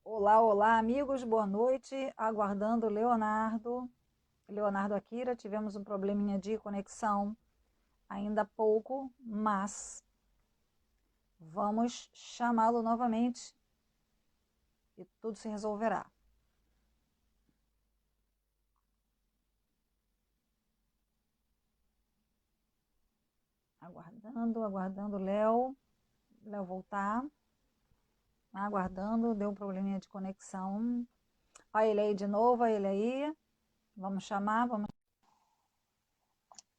Olá, olá, amigos, boa noite. Aguardando o Leonardo. Leonardo Akira, tivemos um probleminha de conexão ainda há pouco, mas vamos chamá-lo novamente e tudo se resolverá. Aguardando o Léo voltar. Aguardando, deu um probleminha de conexão. Olha ele aí de novo, olha ele aí. Vamos chamar, vamos.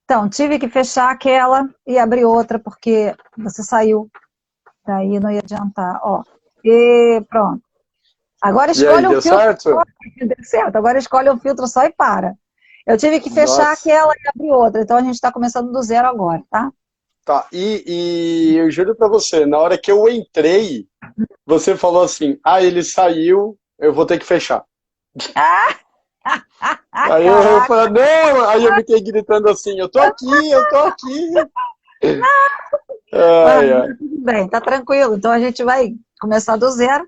Então, tive que fechar aquela e abrir outra, porque você saiu. Daí não ia adiantar, ó. E pronto. Agora E aí, escolhe um deu filtro só, certo? deu certo. Agora escolhe um filtro só e para. Eu tive que fechar Nossa. aquela e abrir outra, então a gente está começando do zero agora, tá? Tá, e eu juro pra você, na hora que eu entrei, você falou assim, ele saiu, eu vou ter que fechar. Aí eu Caraca! falei, não, aí eu fiquei gritando assim, eu tô aqui, eu tô aqui. Mano, Ai, ai. tá tudo bem, tá tranquilo. Então a gente vai começar do zero.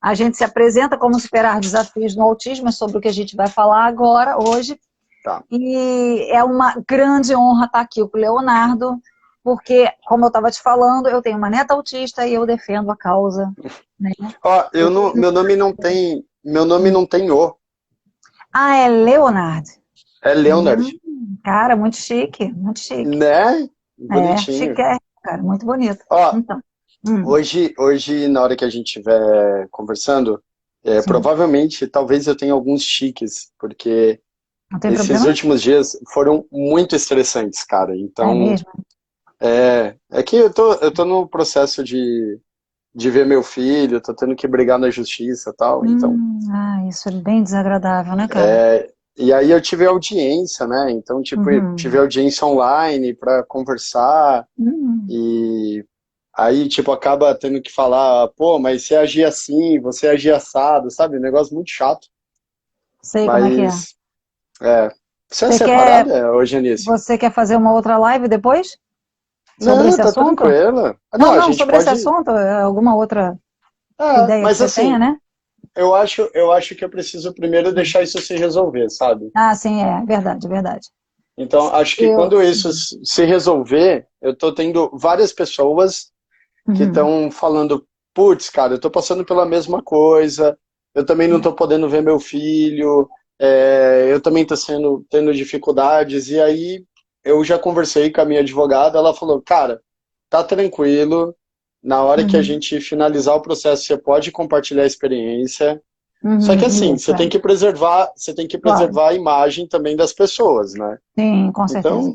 A gente se apresenta como superar desafios no autismo, é sobre o que a gente vai falar agora, hoje. Tá. E é uma grande honra estar aqui com o Leonardo, porque, como eu estava te falando, eu tenho uma neta autista e eu defendo a causa, né? Ó, eu Eu não, tenho... meu nome não tem O, Ah, é Leonardo. é Leonard, Cara, muito chique, muito chique. né? É, Bonitinho. chique, cara, muito bonito. Ó, Então, hum, hoje, na hora que a gente estiver conversando, sim, provavelmente, talvez eu tenha alguns chiques, porque não tem esses problema? últimos dias foram muito estressantes, cara. É Então, mesmo? é que eu tô no processo de ver meu filho, tô tendo que brigar na justiça e tal. Então, Isso é bem desagradável, né, cara? e aí eu tive audiência, né? Então, tipo, tive Uhum. audiência online para conversar Hum, e aí, tipo, acaba tendo que falar, pô, mas você agia assim, você agia assado, sabe? Um negócio muito chato. sei como é que é. Mas, é. Você é Você quer, separada, ô Janice? você quer fazer uma outra live depois sobre Não, esse tá assunto? tranquila. Não, Não, a não, gente sobre esse pode. assunto, alguma outra ideia que Mas você tenha, assim, né? eu acho que eu preciso primeiro deixar isso se resolver, sabe? Ah, sim, é verdade, verdade. Então, acho que Eu, quando isso se resolver, eu tô tendo várias pessoas que uhum, estão falando, putz, cara, eu tô passando pela mesma coisa, eu também não tô podendo ver meu filho, eu também tô tendo dificuldades, e aí eu já conversei com a minha advogada, ela falou, cara, tá tranquilo, na hora que a uhum, gente finalizar o processo, você pode compartilhar a experiência. Só que uhum, assim, isso, é, você tem que claro. preservar a imagem também das pessoas, né? Sim, com certeza.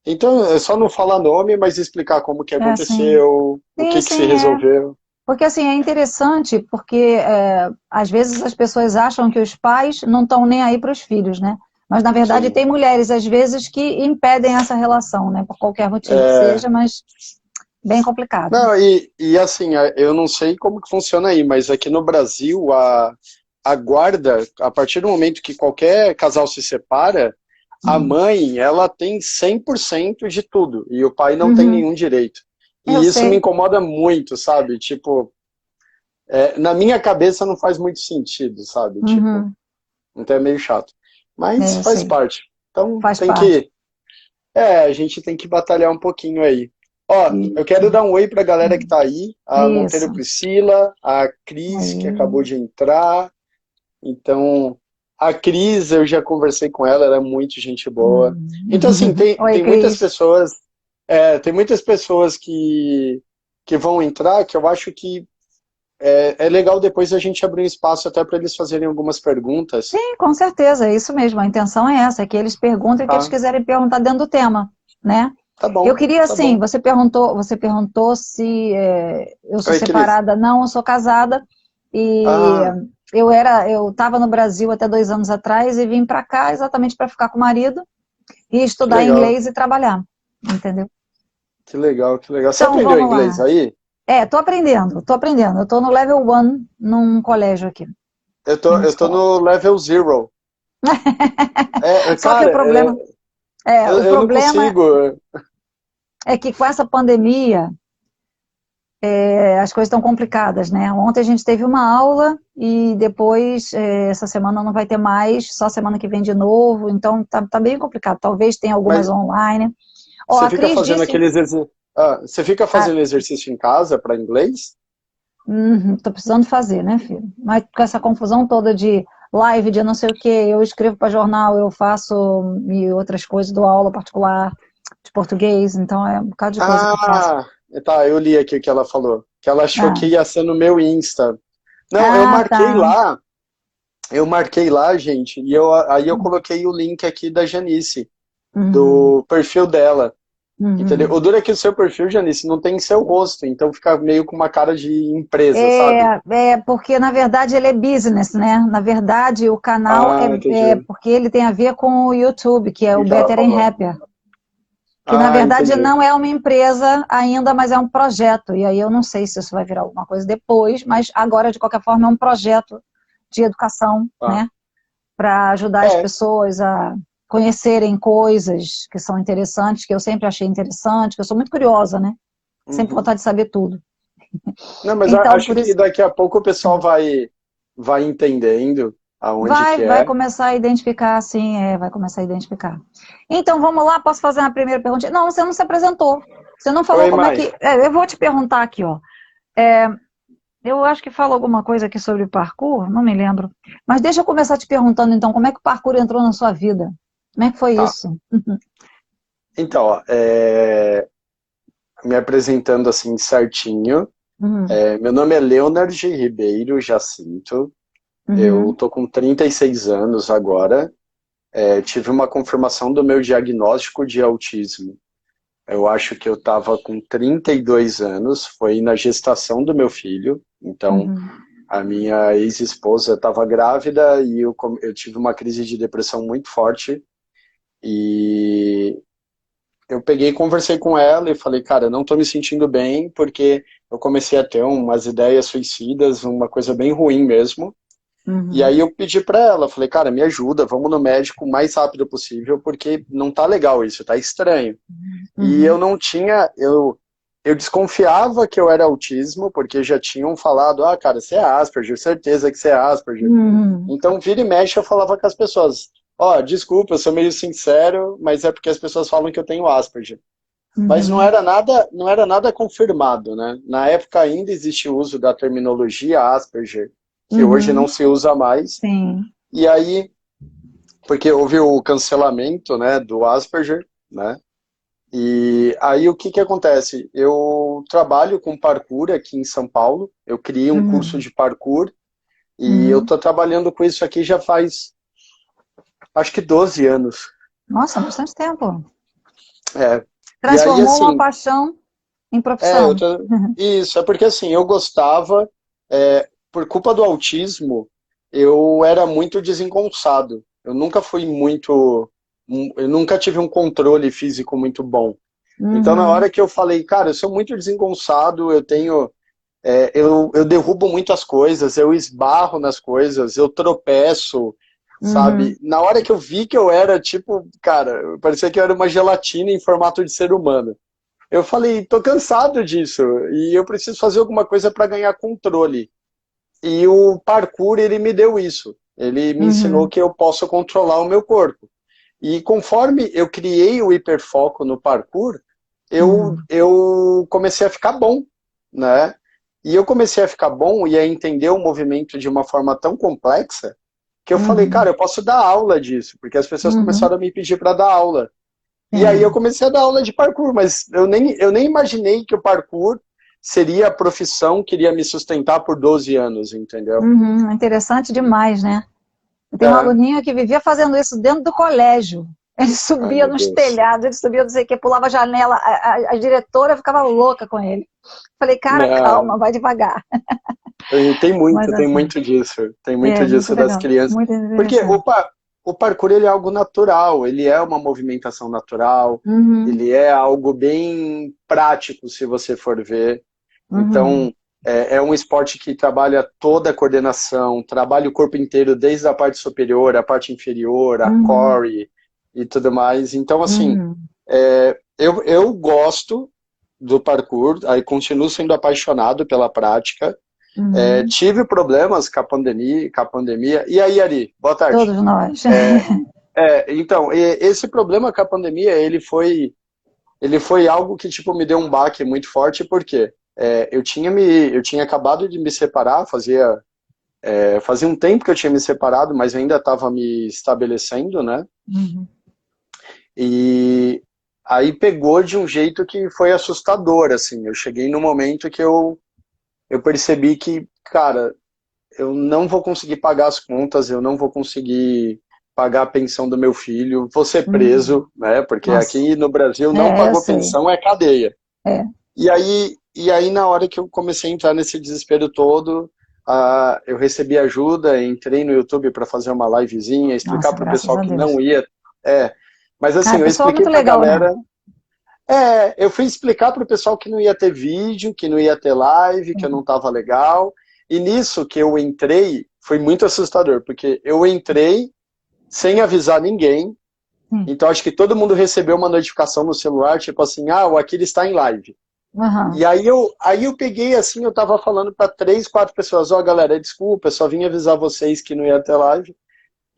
Então é só não falar nome, mas explicar como que É, sim. aconteceu, o Sim, que que se sim, é. resolveu. Porque, assim, é interessante, porque às vezes as pessoas acham que os pais não estão nem aí para os filhos, né? Mas, na verdade, Sim. tem mulheres, às vezes, que impedem essa relação, né? Por qualquer motivo que É, seja, mas bem complicado. não, e assim, eu não sei como que funciona aí, mas aqui no Brasil, a guarda, a partir do momento que qualquer casal se separa, a Hum. mãe, ela tem 100% de tudo, e o pai não tem Uhum, nenhum direito. eu E isso me sei. incomoda muito, sabe? Tipo, na minha cabeça não faz muito sentido, sabe? Tipo, Uhum, então é meio chato. Mas eu faz sei. parte. Então Faz parte. a gente tem que batalhar um pouquinho aí. Ó, eu quero Isso. dar um oi pra galera que tá aí, a Monteiro Isso. Priscila, a Cris, que acabou Aí. de entrar. Então, a Cris, eu já conversei com ela, ela é muito gente boa. Então, assim, Oi, tem muitas Cris. pessoas, que vão entrar, que eu acho que é legal depois a gente abrir um espaço até para eles fazerem algumas perguntas, Sim, com certeza, é isso mesmo. A intenção é essa, é que eles perguntem o que eles tá? quiserem perguntar dentro do tema, né? Tá Eu bom, queria, tá assim, bom. você perguntou se eu sou Oi, Cris. separada. Não, eu sou casada e Ah, eu estava no Brasil até 2 anos atrás e vim para cá exatamente para ficar com o marido e que estudar legal. inglês e trabalhar, entendeu? Que legal, que legal. Você Então, aprendeu vamos inglês lá. aí? Tô aprendendo, tô aprendendo. Eu tô no level 1 num colégio aqui, Eu tô, numa eu tô escola. no level zero. Só que o Cara, problema, eu, o eu não problema consigo. é que com essa pandemia, as coisas estão complicadas, né? Ontem a gente teve uma aula e depois, essa semana não vai ter mais, só semana que vem de novo, então tá bem complicado. Talvez tenha algumas Mas online. Ó, você a fica Cris fazendo disse... aqueles você fica fazendo exercício em casa para inglês? Tô precisando fazer, né, filho? Mas com essa confusão toda de live, de não sei o quê, eu escrevo para jornal, eu faço e outras coisas, dou aula particular de português, então é um bocado de coisa que eu faço. Ah, tá, eu li aqui o que ela falou. Que ela achou Ah, que ia ser no meu Insta. Não, tá. eu marquei lá, gente, e aí eu coloquei o link aqui da Janice, Uhum, do perfil dela, entendeu? uhum. O duro é que o seu perfil, Janice, não tem seu rosto, então fica meio com uma cara de empresa, sabe? Porque na verdade ele é business, né? Na verdade o canal Ah, é entendi. porque ele tem a ver com o YouTube, que é o O que ela Better and falou. Happier. Que na Ah, verdade entendi. não é uma empresa ainda, mas é um projeto. E aí eu não sei se isso vai virar alguma coisa depois, mas agora, de qualquer forma, é um projeto de educação, Ah. né? Para ajudar as É. pessoas a conhecerem coisas que são interessantes, que eu sempre achei interessante, que eu sou muito curiosa, né? Sempre Uhum. vontade de saber tudo. Não, mas Então, acho por que isso, daqui a pouco o pessoal vai entendendo aonde que vai é. começar a identificar, sim, vai começar a identificar. Então, vamos lá, posso fazer uma primeira pergunta? Não, você não se apresentou. Você não falou Oi, como é Mai. que... eu vou te perguntar aqui, ó. Eu acho que fala alguma coisa aqui sobre parkour, não me lembro. Mas deixa eu começar te perguntando, então, como é que o parkour entrou na sua vida? Como é que foi Tá. isso? Então, ó, me apresentando assim certinho. Uhum, Meu nome é Leonard Ribeiro Jacinto. Eu uhum, tô com 36 anos agora. Tive uma confirmação do meu diagnóstico de autismo. Eu acho que eu estava com 32 anos, foi na gestação do meu filho. Então, uhum, a minha ex-esposa estava grávida e eu tive uma crise de depressão muito forte. E eu peguei e conversei com ela e falei, cara, eu não tô me sentindo bem porque eu comecei a ter umas ideias suicidas, uma coisa bem ruim mesmo. E uhum, aí eu pedi pra ela, falei, cara, me ajuda, vamos no médico o mais rápido possível porque não tá legal isso, tá estranho. E eu uhum, não tinha, eu desconfiava que eu era autismo porque já tinham falado, ah, cara, você é Asperger, certeza que você é Asperger. uhum, Então, vira e mexe, eu falava com as pessoas, ó, desculpa, eu sou meio sincero, mas é porque as pessoas falam que eu tenho Asperger. Mas uhum, não era nada confirmado, né? Na época ainda existe o uso da terminologia Asperger, que hoje não uhum, se usa mais. sim. E aí, porque houve o cancelamento, né, do Asperger, né? E aí o que que acontece? Eu trabalho com parkour aqui em São Paulo. Eu criei um curso Uhum, de parkour e eu uhum. tô trabalhando com isso aqui já faz acho que 12 anos. Nossa, bastante tempo. É. E aí, Transformou uma assim, paixão em é, eu profissão. tô... isso, é porque assim, eu gostava, por culpa do autismo, eu era muito desengonçado. Eu nunca fui muito, eu nunca tive um controle físico muito bom. Então, na Uhum, hora que eu falei, cara, eu sou muito desengonçado, eu tenho, eu derrubo muitas coisas, eu esbarro nas coisas, eu tropeço, sabe? uhum, Na hora que eu vi que eu era, tipo, cara, parecia que eu era uma gelatina em formato de ser humano. Eu falei, tô cansado disso e eu preciso fazer alguma coisa para ganhar controle. E o parkour, ele me deu isso. Ele me ensinou uhum, que eu posso controlar o meu corpo. E conforme eu criei o hiperfoco no parkour, uhum, eu comecei a ficar bom, né? E eu comecei a ficar bom e a entender o movimento de uma forma tão complexa que eu falei, uhum, cara, eu posso dar aula disso, porque as pessoas uhum. começaram a me pedir para dar aula. E aí eu Sim. comecei a dar aula de parkour, mas eu nem imaginei que o parkour seria a profissão que iria me sustentar por 12 anos, entendeu? Uhum, interessante demais, né? Eu tenho um É. aluninho que vivia fazendo isso dentro do colégio. Ele Ai, subia meu nos Deus. telhados, ele subia, não sei o que, pulava a janela, a diretora ficava louca com ele. Falei, cara, calma, Não, vai devagar. Mas tem assim, muito muito disso das legal, crianças. muito Porque interessante. o parkour ele é algo natural, ele é uma movimentação natural, Uhum, ele é algo bem prático, se você for ver. uhum, Então, é um esporte que trabalha toda a coordenação, trabalha o corpo inteiro, desde a parte superior, a parte inferior, a uhum, core e tudo mais. Então, assim, uhum, eu gosto, do parkour, aí continuo sendo apaixonado pela prática. Uhum. Tive problemas com a pandemia. E aí, Ari? Boa tarde. Todos nós. Então, esse problema com a pandemia, ele foi algo que, tipo, me deu um baque muito forte, porque eu tinha acabado de me separar, fazia um tempo que eu tinha me separado, mas ainda estava me estabelecendo, né? Uhum. E aí pegou de um jeito que foi assustador, assim. Eu cheguei no momento que eu percebi que, cara, eu não vou conseguir pagar as contas, eu não vou conseguir pagar a pensão do meu filho, vou ser Uhum. preso, né? Porque Nossa. aqui no Brasil não Eu pagou sei. pensão é cadeia. É. E aí na hora que eu comecei a entrar nesse desespero todo, eu recebi ajuda, entrei no YouTube para fazer uma livezinha, explicar Nossa, para o graças pessoal a que não Deus. ia. É, mas assim, Ah, eu pessoal, expliquei muito para a legal, né? galera. Eu fui explicar para o pessoal que não ia ter vídeo, que não ia ter live, que eu não estava legal. E nisso que eu entrei, foi muito assustador, porque eu entrei sem avisar ninguém. Sim. Então acho que todo mundo recebeu uma notificação no celular, tipo assim, o Aquiles está em live. Aham. E aí eu peguei assim, eu tava falando para 3, 4 pessoas, galera, desculpa, eu só vim avisar vocês que não ia ter live.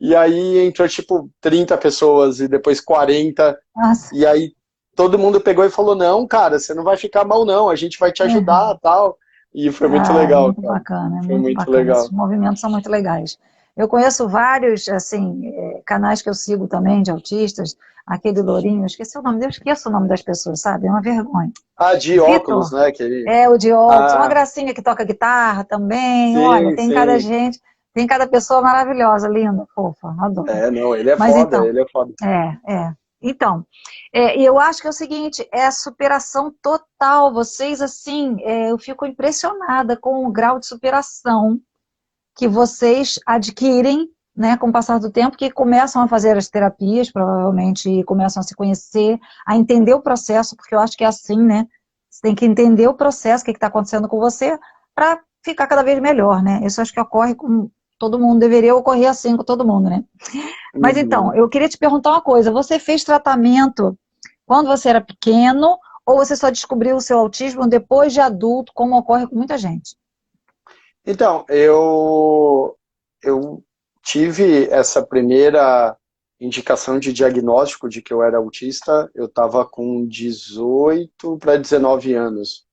E aí entrou tipo 30 pessoas e depois 40. Nossa. E aí todo mundo pegou e falou, não, cara, você não vai ficar mal não, a gente vai te Uhum. ajudar, tal. E foi muito Ah, legal, muito cara. bacana, é Foi muito muito bacana. Esses legal. movimentos são muito legais. Eu conheço vários, assim, canais que eu sigo também de autistas. Aquele Lourinho, eu esqueci o nome, eu esqueço o nome das pessoas, sabe? É uma vergonha. De óculos, Vitor, né? Que ele... o de óculos, uma Ah, gracinha que toca guitarra também. Olha, sim, tem cada sim. gente, tem cada pessoa maravilhosa, linda, fofa, adoro. Não, ele é Mas foda, então, ele é foda. Então, e eu acho que é o seguinte, é a superação total. Vocês, assim, eu fico impressionada com o grau de superação que vocês adquirem, né, com o passar do tempo, que começam a fazer as terapias, provavelmente, e começam a se conhecer, a entender o processo, porque eu acho que é assim, né? Você tem que entender o processo, o que está acontecendo com você, para ficar cada vez melhor, né? Isso acho que ocorre com todo mundo, deveria ocorrer assim com todo mundo, né? Mas então, Uhum. eu queria te perguntar uma coisa, você fez tratamento quando você era pequeno, ou você só descobriu o seu autismo depois de adulto, como ocorre com muita gente? Então, eu tive essa primeira indicação de diagnóstico de que eu era autista, eu estava com 18 para 19 anos,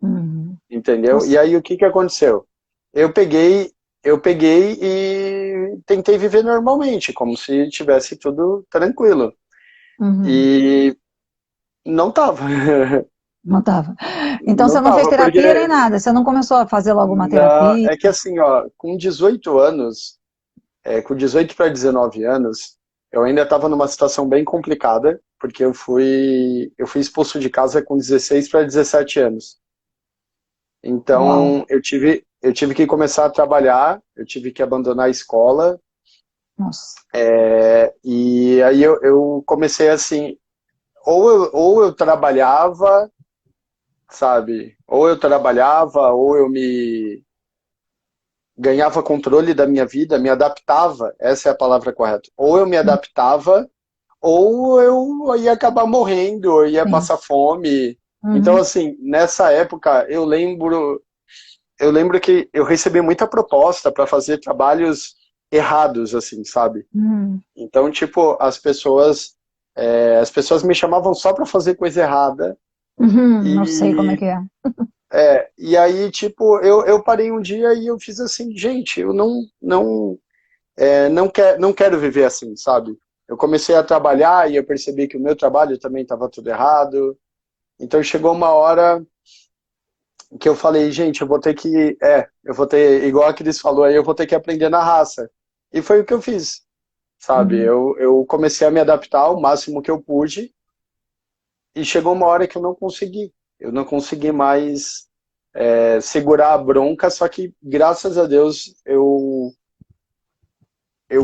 Uhum. entendeu? E Nossa. aí o que que aconteceu? Eu peguei, eu peguei e tentei viver normalmente, como se tivesse tudo tranquilo. Uhum. E não tava. Não estava. Então Não você não fez tava, terapia nem porque nada, você não começou a fazer logo uma terapia? é que assim, com 18 anos, com 18 para 19 anos, eu ainda estava numa situação bem complicada, porque eu fui expulso de casa com 16 para 17 anos. Uau, Então, eu tive que começar a trabalhar, eu tive que abandonar a escola, nossa. e aí eu comecei assim, ou eu trabalhava, sabe? Ou eu trabalhava, ou eu me ganhava controle da minha vida, me adaptava, essa é a palavra correta. Ou eu me adaptava, ou eu ia acabar morrendo, eu ia Sim. passar fome. Então, Uhum. assim, nessa época, eu lembro que eu recebi muita proposta para fazer trabalhos errados, assim, sabe? Uhum. Então, tipo, as pessoas me chamavam só para fazer coisa errada. Uhum. Não sei como é E, que é. e aí, tipo, eu parei um dia e eu fiz assim, gente, eu não quero viver assim, sabe? Eu comecei a trabalhar e eu percebi que o meu trabalho também estava tudo errado. Então chegou uma hora que eu falei, gente, eu vou ter, igual a Cris falou aí, eu vou ter que aprender na raça. E foi o que eu fiz, sabe? Uhum. Eu comecei a me adaptar ao máximo que eu pude e chegou uma hora que eu não consegui. Eu não consegui mais segurar a bronca, só que graças a Deus eu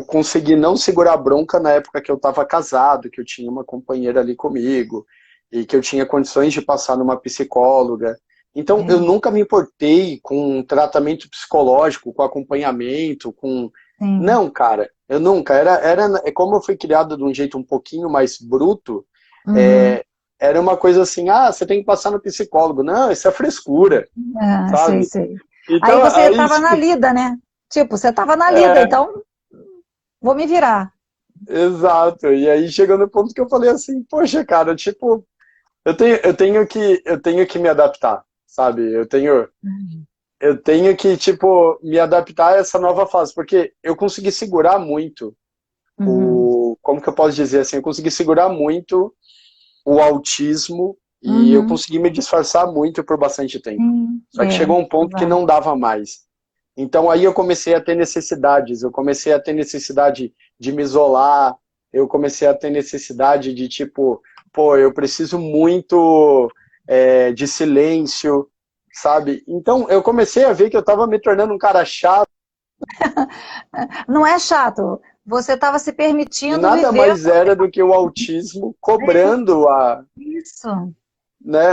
consegui não segurar a bronca na época que eu estava casado, que eu tinha uma companheira ali comigo, e que eu tinha condições de passar numa psicóloga. Então, eu É, nunca me importei com tratamento psicológico, com acompanhamento, com... sim. Não, cara, eu nunca. Como eu fui criado de um jeito um pouquinho mais bruto, Uhum. era uma coisa assim, ah, você tem que passar no psicólogo. Não, isso é frescura, Sei, sabe? sei. Aí Então, você aí, estava na lida, né? Tipo, você estava na lida, é, então vou me virar. exato. E aí chegou no ponto que eu falei assim, poxa, cara, tipo, eu tenho que me adaptar, sabe? Eu tenho que, tipo, me adaptar a essa nova fase, porque eu consegui segurar muito Uhum. como que eu posso dizer assim, eu consegui segurar muito o autismo e eu Uhum. consegui me disfarçar muito por bastante tempo. Sim, Só que chegou um ponto que exato. não dava mais. Então aí eu comecei a ter necessidades, eu comecei a ter necessidade de me isolar, eu comecei a ter necessidade de tipo, pô, eu preciso muito de silêncio, sabe? Então eu comecei a ver que eu estava me tornando um cara chato Não é chato. Você estava se e permitindo nada viver mais era do que o autismo cobrando isso.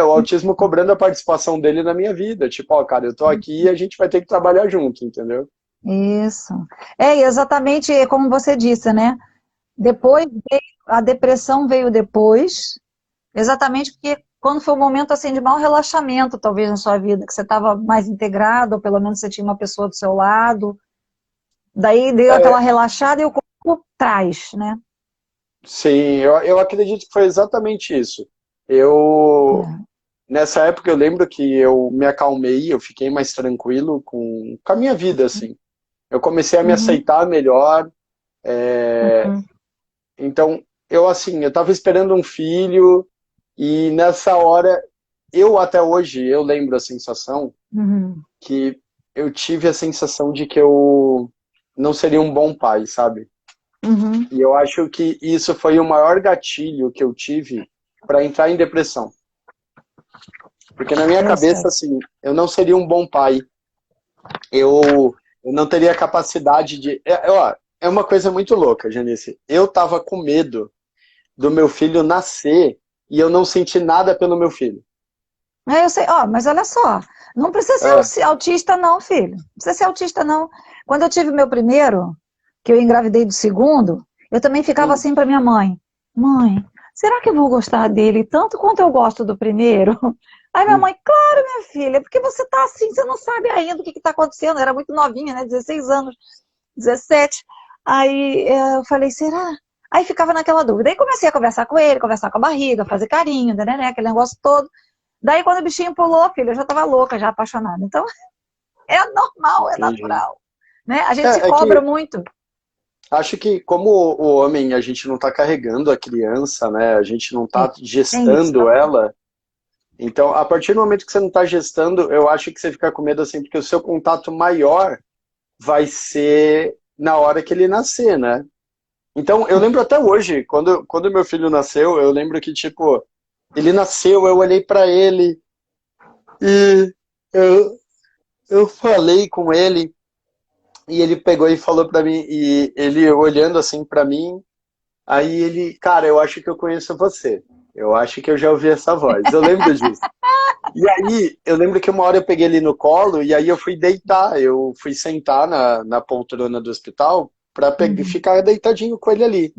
o autismo cobrando a participação dele na minha vida. Tipo, ó, cara, eu tô aqui e a gente vai ter que trabalhar junto, entendeu? Isso. É exatamente como você disse, né? Depois a depressão veio depois, exatamente porque quando foi um momento assim de maior relaxamento, talvez na sua vida, que você estava mais integrado, ou pelo menos você tinha uma pessoa do seu lado, daí deu aquela É, relaxada e o corpo traz, né? sim, eu acredito que foi exatamente isso. Eu, É. nessa época, eu lembro que eu me acalmei, eu fiquei mais tranquilo com a minha vida, assim. Eu comecei a me Uhum, aceitar melhor. uhum, Então, assim, eu tava esperando um filho e nessa hora, eu até hoje, eu lembro a sensação uhum, que eu tive a sensação de que eu não seria um bom pai, sabe? uhum. E eu acho que isso foi o maior gatilho que eu tive para entrar em depressão. Porque na minha Eu cabeça, sei. assim, eu não seria um bom pai. Eu não teria capacidade de. É uma coisa muito louca, Janice. Eu tava com medo do meu filho nascer e eu não senti nada pelo meu filho. Eu sei, ó, mas olha só, não precisa É, ser autista não, filho. Não precisa ser autista não. Quando eu tive meu primeiro, que eu engravidei do segundo, eu também ficava hum, assim para minha mãe: mãe, será que eu vou gostar dele tanto quanto eu gosto do primeiro? Aí minha hum, mãe, claro, minha filha, porque você tá assim, você não sabe ainda o que está acontecendo. Eu era muito novinha, né? 16 anos, 17. Aí eu falei, será? Aí ficava naquela dúvida. Aí comecei a conversar com ele, conversar com a barriga, fazer carinho, né, aquele negócio todo. Daí quando o bichinho pulou, filho, eu já estava louca, já apaixonada. Então é normal, é entendi. natural, né? A gente se É cobra que muito. acho que como o homem a gente não está carregando a criança, né? A gente não É, está tem isso gestando também. ela. Então, a partir do momento que você não está gestando, eu acho que você fica com medo assim, porque o seu contato maior vai ser na hora que ele nascer, né? Então, eu lembro até hoje, quando meu filho nasceu, eu lembro que, tipo, ele nasceu, eu olhei para ele e eu, eu falei com ele e ele pegou e falou para mim, e ele olhando assim para mim, aí ele, cara, eu acho que eu conheço você. Eu acho que eu já ouvi essa voz. Eu lembro disso. E aí, eu lembro que uma hora eu peguei ele no colo e aí eu fui deitar, eu fui sentar na poltrona do hospital para Uhum. ficar deitadinho com ele ali.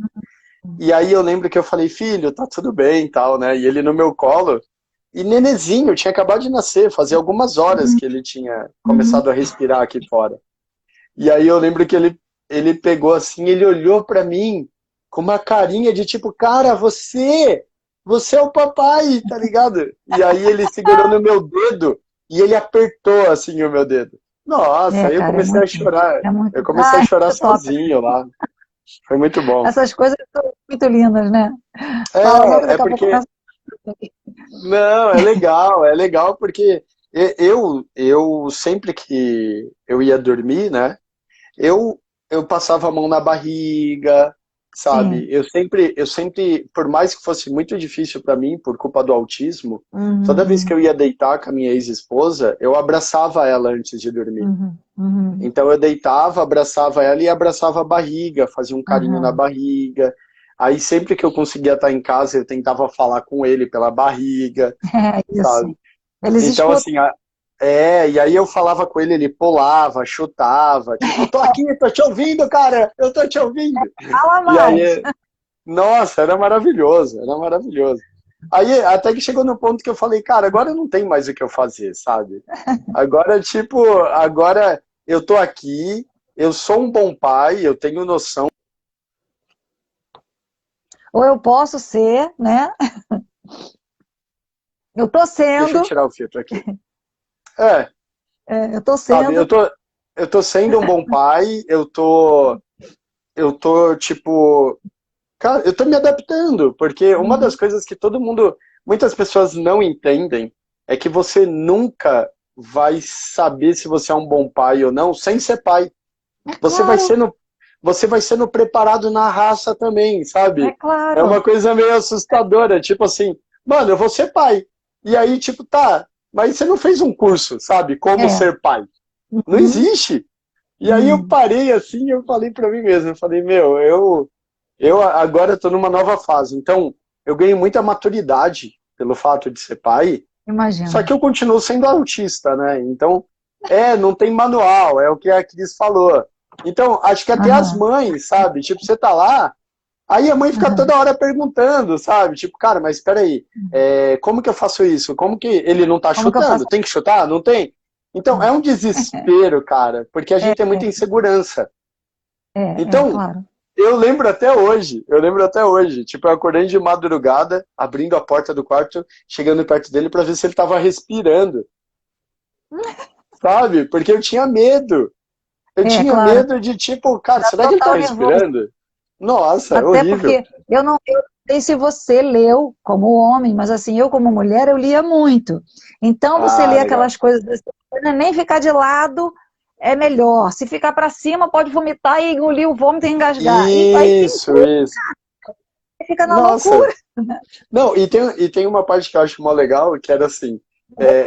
E aí eu lembro que eu falei, filho, tá tudo bem e tal, né? E ele no meu colo, e nenezinho, tinha acabado de nascer, fazia algumas horas que ele tinha Uhum. começado a respirar aqui fora. E aí eu lembro que ele pegou assim, ele olhou para mim com uma carinha de tipo, cara, você é o papai, tá ligado? E aí ele segurou no meu dedo e ele apertou assim o meu dedo. Nossa, aí eu Cara, comecei a chorar. é muito. Eu comecei a Ai, chorar é top. sozinho lá. Foi muito bom. Essas coisas são muito lindas, né? Fala não, que É daqui a pouco porque começa. não, é legal porque eu sempre que eu ia dormir, né? Eu passava a mão na barriga, sabe? Sim. Eu sempre, por mais que fosse muito difícil para mim, por culpa do autismo, toda vez que Uhum, eu ia deitar com a minha ex-esposa, eu abraçava ela antes de dormir. uhum, uhum, Então eu deitava, abraçava ela e abraçava a barriga, fazia um carinho na uhum. barriga. Aí sempre que eu conseguia estar em casa, eu tentava falar com ele pela barriga, É isso. sabe? Eles Então, escutam. assim, e aí eu falava com ele, ele pulava, chutava, tipo, tô aqui, tô te ouvindo, cara, eu tô te ouvindo. Fala E mais. aí, nossa, era maravilhoso, era maravilhoso. Aí até que chegou no ponto que eu falei, cara, agora não tem mais o que eu fazer, sabe? Agora, tipo, agora eu tô aqui, eu sou um bom pai, eu tenho noção. Ou eu posso ser, né? Eu tô Deixa eu sendo, tirar o filtro aqui. É, eu tô sabe, sendo. eu tô sendo um bom pai, tipo, cara, eu tô me adaptando, porque uma das Uhum. coisas que muitas pessoas não entendem, é que você nunca vai saber se você é um bom pai ou não sem ser pai. É Você vai claro, sendo, você vai sendo preparado na raça também, é sabe? É claro. uma coisa meio assustadora, tipo assim, mano, eu vou ser pai. E aí, tipo, tá, mas você não fez um curso, sabe? Como É. ser pai. Não Uhum. existe. E aí eu Uhum. parei assim, eu falei pra mim mesmo, eu falei, meu, eu agora estou numa nova fase, então eu ganho muita maturidade pelo fato de ser pai, só Imagino. que eu continuo sendo autista, né? Então, não tem manual, é o que a Cris falou. Então, acho que até as Aham, mães, sabe? Tipo, você tá lá, aí a mãe fica aham. toda hora perguntando, sabe? Tipo, cara, mas espera aí, como que eu faço isso? Como que ele não tá Como que eu chutando? faço? Tem que chutar? Não tem? Então, é um desespero, cara, porque a É, gente tem é, muita insegurança. é, Então, claro. eu lembro até hoje, tipo, eu acordei de madrugada, abrindo a porta do quarto, chegando perto dele para ver se ele tava respirando, sabe? Porque eu tinha medo. Eu É, tinha claro. medo de, tipo, cara, Dá será que ele tá total nervoso. respirando? Nossa, Até horrível. porque eu não sei se você leu como homem, mas assim, eu como mulher, eu lia muito. Então, você Ah, lê legal. aquelas coisas assim, nem ficar de lado é melhor. Se ficar para cima, pode vomitar e engolir o vômito e engasgar. E aí tem Isso, tudo, isso. fica na Nossa. loucura. Não, e tem uma parte que eu acho mó legal, que era assim,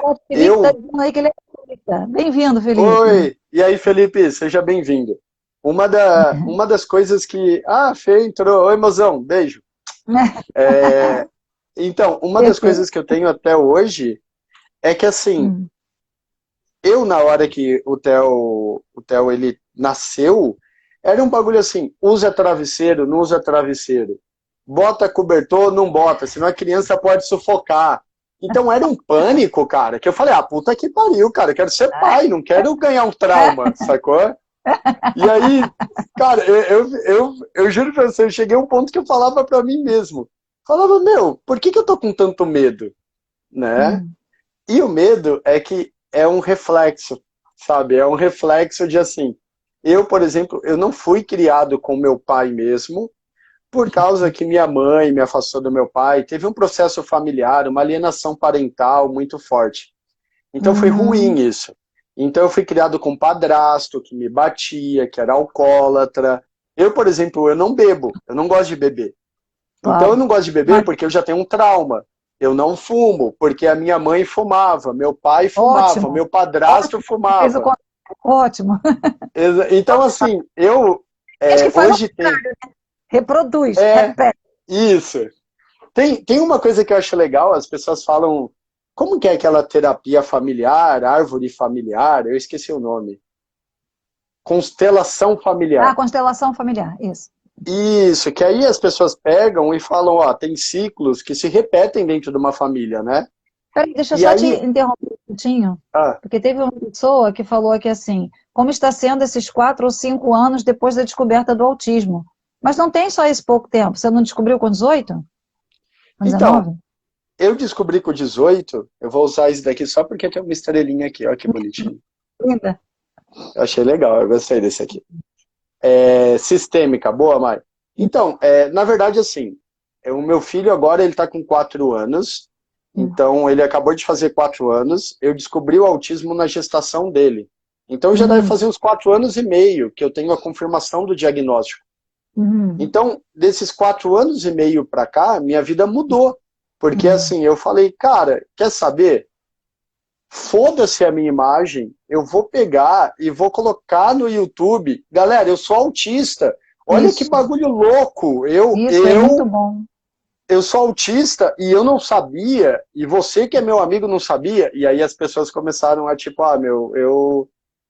O Felipe está eu... dizendo aí que ele é espírita. Bem-vindo, Felipe. Oi! E aí, Felipe, seja bem-vindo. Uma das coisas que... Ah, Fê entrou. Oi, mozão, beijo. É, então, uma das Perfeito. coisas que eu tenho até hoje é que, assim, Hum. eu, na hora que o Theo ele nasceu, era um bagulho assim, usa travesseiro, não usa travesseiro. Bota cobertor, não bota, senão a criança pode sufocar. Então era um pânico, cara, que eu falei, ah, puta que pariu, cara, eu quero ser pai, não quero ganhar um trauma, sacou? E aí, cara, eu juro pra você, eu cheguei a um ponto que eu falava pra mim mesmo. Falava, meu, por que eu tô com tanto medo, né? Hum. E o medo é que é um reflexo, sabe? É um reflexo de assim, eu, por exemplo, eu não fui criado com meu pai mesmo, por causa que minha mãe me afastou do meu pai, teve um processo familiar, uma alienação parental muito forte. Então foi ruim Uhum. isso. Então eu fui criado com um padrasto que me batia, que era alcoólatra. Eu, por exemplo, eu não bebo, eu não gosto de beber. Então eu Claro. não gosto de beber Mas porque eu já tenho um trauma. Eu não fumo, porque a minha mãe fumava, meu pai fumava, ótimo. meu padrasto Ótimo. Fez o fumava. ótimo. Então, assim, eu Acho que faz o hoje tem. contrário, reproduz, É, repete. isso. Tem uma coisa que eu acho legal, as pessoas falam. Como que é aquela terapia familiar, árvore familiar? Eu esqueci o nome. Constelação Ah, familiar. constelação familiar, isso. Isso, que aí as pessoas pegam e falam, ó, tem ciclos que se repetem dentro de uma família, né? Peraí, deixa eu E só te aí, interromper um minutinho, ah, porque teve uma pessoa que falou aqui assim, como está sendo esses 4 ou 5 anos depois da descoberta do autismo? Mas não tem só esse pouco tempo, você não descobriu com 18? Com então, 19? eu descobri com 18, eu vou usar isso daqui só porque tem uma estrelinha aqui, ó que bonitinho. Linda. Eu achei legal, eu gostei desse aqui. Sistêmica, boa, Mai. Então, na verdade, assim, o meu filho agora ele está com 4 anos, então ele acabou de fazer 4 anos, eu descobri o autismo na gestação dele. Então já deve Hum, fazer uns 4 anos e meio que eu tenho a confirmação do diagnóstico. hum, Então, desses 4 anos e meio para cá, minha vida mudou. Porque hum. assim, eu falei, cara, quer saber? Foda-se a minha imagem, eu vou pegar e vou colocar no YouTube. Galera, eu sou autista. Olha que Isso, bagulho louco. isso é muito bom. Eu sou autista e eu não sabia, e você que é meu amigo não sabia, e aí as pessoas começaram a tipo, ah, meu,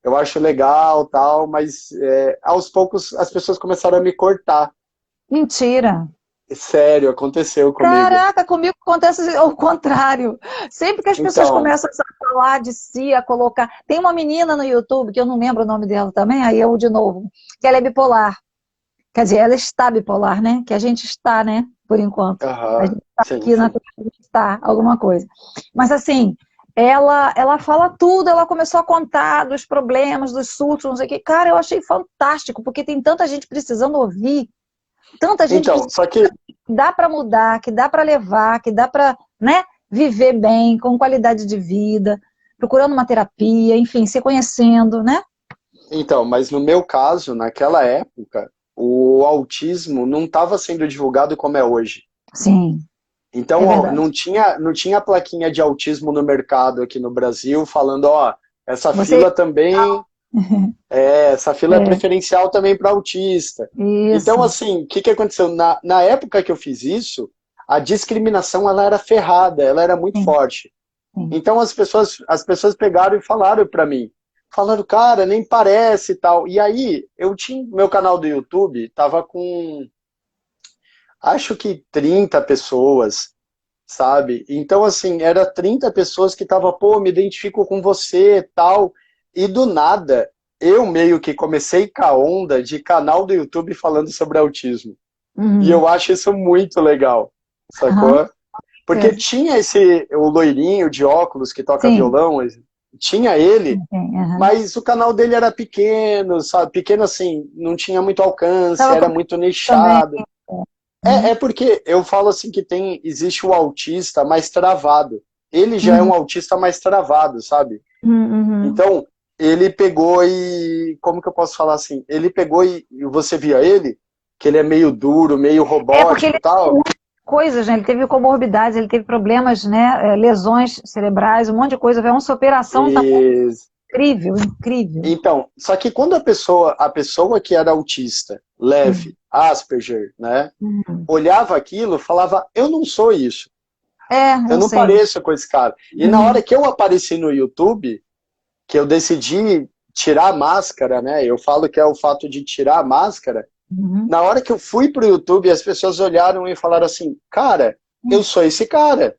eu acho legal, tal, mas aos poucos as pessoas começaram a me cortar. Mentira. Sério, aconteceu comigo. Caraca, comigo acontece o contrário. Sempre que as pessoas Então, começam a falar de si, a colocar. Tem uma menina no YouTube, que eu não lembro o nome dela também, aí eu de novo, que ela é bipolar. Quer dizer, ela está bipolar, né? Que a gente está, né? Por enquanto. A aham, gente está sim, aqui na sim. Terra, a gente está, alguma coisa. Mas assim, ela fala tudo, ela começou a contar dos problemas, dos surtos, não sei o quê. Cara, eu achei fantástico, porque tem tanta gente precisando ouvir, tanta gente Então, precisando só que, que dá para mudar, que dá para levar, que dá para, né, viver bem, com qualidade de vida, procurando uma terapia, enfim, se conhecendo, né? então, mas no meu caso, naquela época, o autismo não estava sendo divulgado como é hoje. Sim, Então, é ó, verdade. não tinha plaquinha de autismo no mercado aqui no Brasil falando, ó, essa Você. fila também, essa fila é É, preferencial também para autista. Então, isso. assim, o que que aconteceu? Na época que eu fiz isso, a discriminação ela era ferrada, ela era muito Sim, forte. sim. Então as pessoas pegaram e falaram para mim, falaram, cara, nem parece e tal. E aí eu tinha meu canal do YouTube, tava com acho que 30 pessoas, sabe? Então assim, era 30 pessoas que tava, pô, me identifico com você, e tal. E do nada, eu meio que comecei com a onda de canal do YouTube falando sobre autismo. E Uhum. eu acho isso muito legal, Aham, sacou? Porque certeza. tinha o loirinho de óculos que toca Sim, violão, tinha ele, sim, aham. mas o canal dele era pequeno, sabe? Pequeno assim, não tinha muito alcance, Tava era comigo muito também. nichado. Uhum. É porque eu falo assim que existe o autista mais travado. Ele já é Uhum. um autista mais travado, sabe? Uhum. Então, ele pegou e, como que eu posso falar assim? Ele pegou e você via ele, que ele é meio duro, meio É porque robótico ele e teve tal. muitas coisas, né? Ele teve comorbidades, ele teve problemas, né? Lesões cerebrais, um monte de coisa. Foi uma superação também E incrível, incrível. então, só que quando a pessoa que era autista, Sim. leve, Asperger, né, Uhum. olhava aquilo, falava, eu não sou isso, É, eu eu não sei. pareço com esse cara. E na hora Uhum. que eu apareci no YouTube, que eu decidi tirar a máscara, né, eu falo que é o fato de tirar a máscara, Uhum. na hora que eu fui pro YouTube, as pessoas olharam e falaram assim, cara, eu sou esse cara,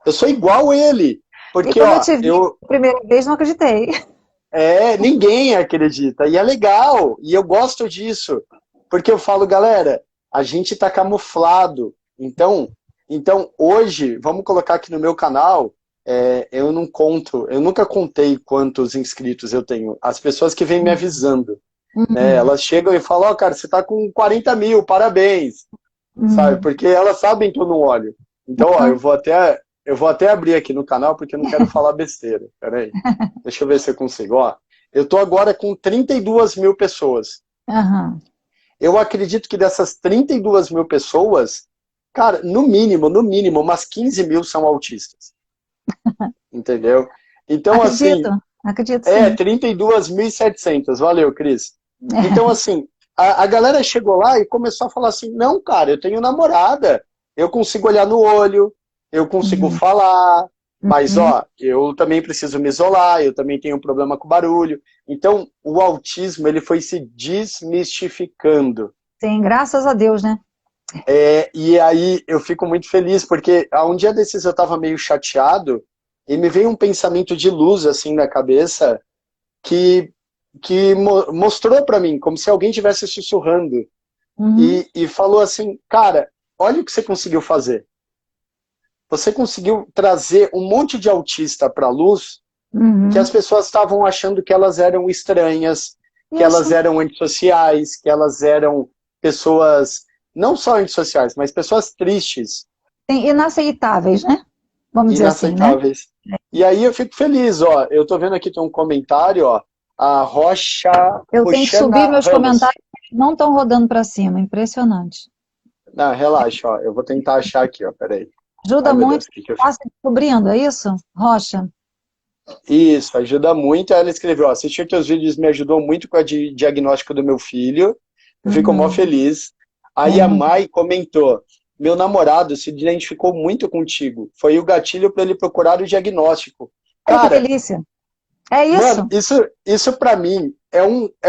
eu sou igual ele. E Porque, quando eu ó, te vi a primeira vez, não acreditei. ninguém acredita. E é legal. E eu gosto disso. Porque eu falo, galera, a gente tá camuflado. Então hoje, vamos colocar aqui no meu canal, eu não conto, eu nunca contei quantos inscritos eu tenho. As pessoas que vêm me avisando, né? Uhum. Elas chegam e falam, ó, cara, você tá com 40 mil, parabéns. Sabe? Uhum. Porque elas sabem que eu não olho. Então, ó, Uhum. eu vou até abrir aqui no canal porque eu não quero falar besteira. Peraí. Deixa eu ver se eu consigo. Ó, eu tô agora com 32 mil pessoas. Aham. Eu acredito que dessas 32 mil pessoas, cara, no mínimo, umas 15 mil são autistas. Entendeu? Então, Acredito, assim, acredito sim. 32.700. Valeu, Cris. Então, assim, a galera chegou lá e começou a falar assim: não, cara, eu tenho namorada, eu consigo olhar no olho, eu consigo Uhum. falar, mas Uhum. ó, eu também preciso me isolar, eu também tenho um problema com barulho. Então, o autismo ele foi se desmistificando. Sim, graças a Deus, né? E aí eu fico muito feliz, porque um dia desses eu estava meio chateado e me veio um pensamento de luz assim na cabeça que, que mostrou para mim, como se alguém estivesse sussurrando, Uhum. e falou assim, cara, olha o que você conseguiu fazer. Você conseguiu trazer um monte de autista para a luz que as Uhum. pessoas estavam achando que elas eram estranhas, que elas Isso. eram antissociais, que elas eram pessoas, não só antissociais, mas pessoas tristes, Sim, inaceitáveis, né? Vamos dizer assim, né? inaceitáveis. E aí eu fico feliz, ó. Eu tô vendo aqui tem um comentário, ó. A Eu tenho que subir Roxana meus Ramos. comentários, não estão rodando para cima, impressionante. Não, relaxa, ó. Eu vou tentar achar aqui, ó. Peraí. Ai, Ajuda meu Deus, muito, o que que eu fiz? passa descobrindo, é isso? Rocha. Isso, ajuda muito. Ela escreveu, ó, assistir teus vídeos me ajudou muito com o diagnóstico do meu filho. Eu fico mó Uhum. feliz. Aí a É. Mai comentou, meu namorado se identificou muito contigo. Foi o gatilho para ele procurar o diagnóstico. Olha que Cara, delícia. É mano, isso? isso para mim é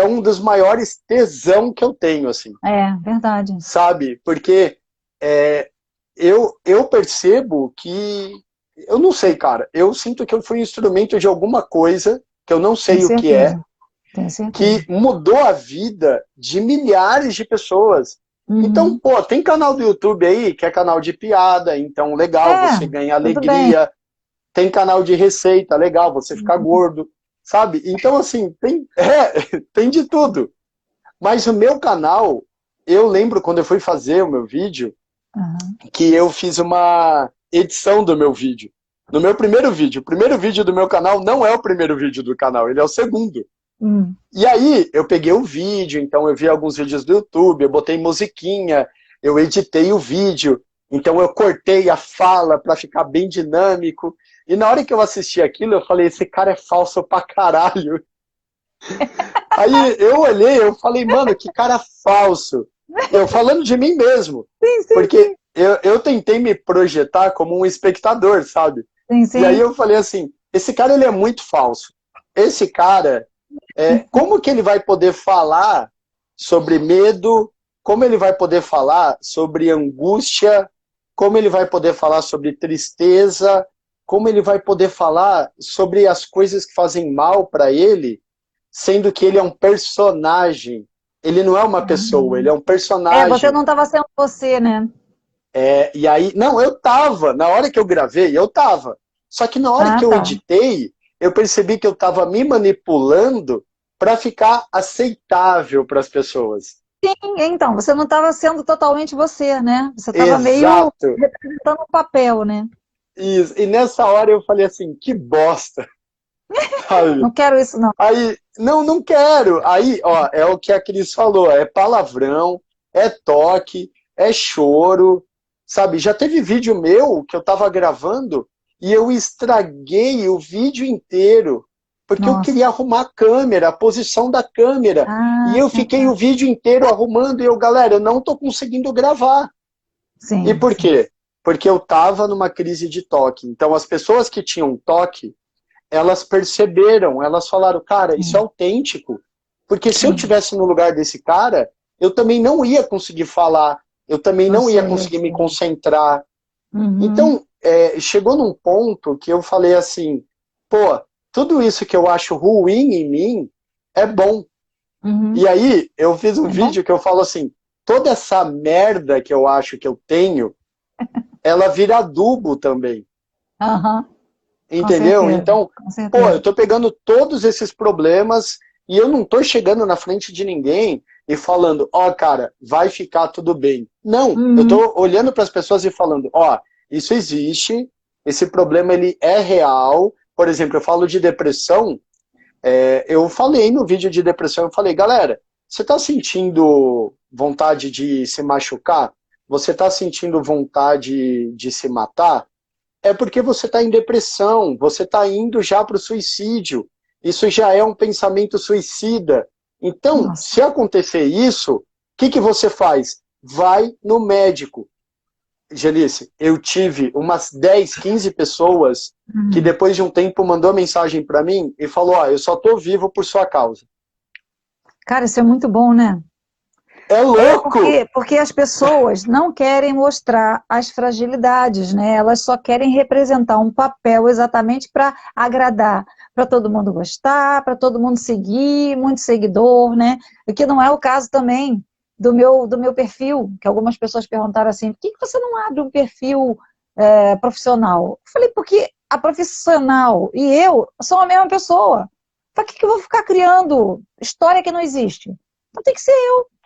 um dos maiores tesão que eu tenho, assim, É, verdade. sabe? Porque eu percebo que, eu não sei, cara, eu sinto que eu fui instrumento de alguma coisa, que eu não sei o que é, Tenho certeza. que mudou a vida de milhares de pessoas. Então, Uhum. pô, tem canal do YouTube aí, que é canal de piada, então legal, você ganha Tudo bem. alegria. Tem canal de receita, legal, você ficar gordo, sabe? Então, assim, tem de tudo. Mas o meu canal, eu lembro quando eu fui fazer o meu vídeo, Uhum. que eu fiz uma edição do meu vídeo. No meu primeiro vídeo. O primeiro vídeo do meu canal não é o primeiro vídeo do canal, ele é o segundo. E aí, eu peguei o vídeo, então eu vi alguns vídeos do YouTube, eu botei musiquinha, eu editei o vídeo, então eu cortei a fala para ficar bem dinâmico. E na hora que eu assisti aquilo, eu falei, esse cara é falso pra caralho. Aí eu olhei, eu falei, mano, que cara falso. Eu falando de mim mesmo, Sim, sim, porque sim. eu tentei me projetar como um espectador, sabe? Sim, E aí sim. eu falei assim, esse cara ele é muito falso. Esse cara, como que ele vai poder falar sobre medo? Como ele vai poder falar sobre angústia? Como ele vai poder falar sobre tristeza? Como ele vai poder falar sobre as coisas que fazem mal para ele, sendo que ele é um personagem? Ele não é uma pessoa, ele é um Você personagem. não estava sendo você, né? E aí, não, eu tava, na hora que eu gravei, eu tava. Só que na hora Ah, que eu tá. editei, eu percebi que eu tava me manipulando para ficar aceitável para as pessoas. Sim, então, você não estava sendo totalmente você, né? Você estava meio Exato. representando um papel, né? Isso. E nessa hora eu falei assim, que bosta, sabe? Não quero isso, não. Aí, não, não quero. Aí, ó, é o que a Cris falou, é palavrão, é toque, é choro, sabe? Já teve vídeo meu que eu tava gravando e eu estraguei o vídeo inteiro, porque eu Nossa. queria arrumar a câmera, a posição da câmera. E Ah, eu fiquei tá. o vídeo inteiro arrumando e eu, galera, eu não tô conseguindo gravar. E Sim, por sim. quê? Porque eu tava numa crise de toque. Então, as pessoas que tinham toque, elas perceberam, elas falaram, cara, isso é Sim, autêntico. Porque se eu sim. tivesse no lugar desse cara, eu também não ia conseguir falar, eu também Eu não ia sei, eu conseguir me sei. concentrar. Uhum, Então, chegou num ponto que eu falei assim, pô, tudo isso que eu acho ruim em mim é bom. uhum. E aí, eu fiz um É bom? vídeo que eu falo assim, toda essa merda que eu acho que eu tenho, ela vira adubo também. Aham, com Entendeu? certeza, Então, com pô, eu certeza. tô pegando todos esses problemas e eu não tô chegando na frente de ninguém e falando, ó, cara, vai ficar tudo bem. Não, eu Uhum. tô olhando para as pessoas e falando, ó, isso existe, esse problema ele é real. Por exemplo, eu falo de depressão, eu falei no vídeo de depressão, eu falei, galera, você tá sentindo vontade de se machucar? Você tá sentindo vontade de se matar? É porque você está em depressão, você está indo já para o suicídio. Isso já é um pensamento suicida. Então, Nossa. se acontecer isso, o que você faz? Vai no médico. Gelice, eu tive umas 10, 15 pessoas que Uhum. depois de um tempo mandou mensagem para mim e falou, ó, eu só tô vivo por sua causa. Cara, isso é muito bom, né? É É louco! porque as pessoas não querem mostrar as fragilidades, né? Elas só querem representar um papel exatamente para agradar, para todo mundo gostar, para todo mundo seguir, muito seguidor, né? O que não é o caso também do meu perfil, que algumas pessoas perguntaram assim, por que você não abre um perfil profissional? Eu falei, porque a profissional e eu são a mesma pessoa. Para que eu vou ficar criando história que não existe? Então tem que ser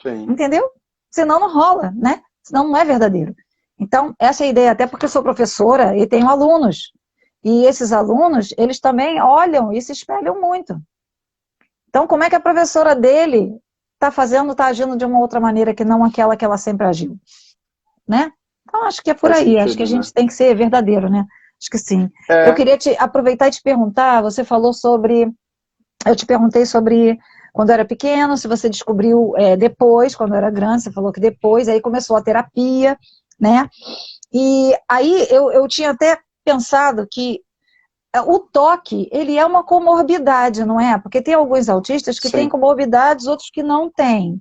Sim. entendeu? Senão não rola, né? Senão não é verdadeiro. Então, essa é a ideia, até porque eu sou professora e tenho alunos. E esses alunos, eles também olham e se espelham muito. Então, como é que a professora dele está fazendo, está agindo de uma outra maneira que não aquela que ela sempre agiu, né? Então, acho que é por Faz aí, acho que a sentido, né? gente tem que ser verdadeiro, né? Acho que sim. Eu É, queria aproveitar e te perguntar, você falou sobre eu te perguntei sobre quando era pequeno, se você descobriu depois, quando era grande, você falou que depois, aí começou a terapia, né? E aí eu tinha até pensado que o toque, ele é uma comorbidade, não é? Porque tem alguns autistas que têm sim. comorbidades, outros que não têm.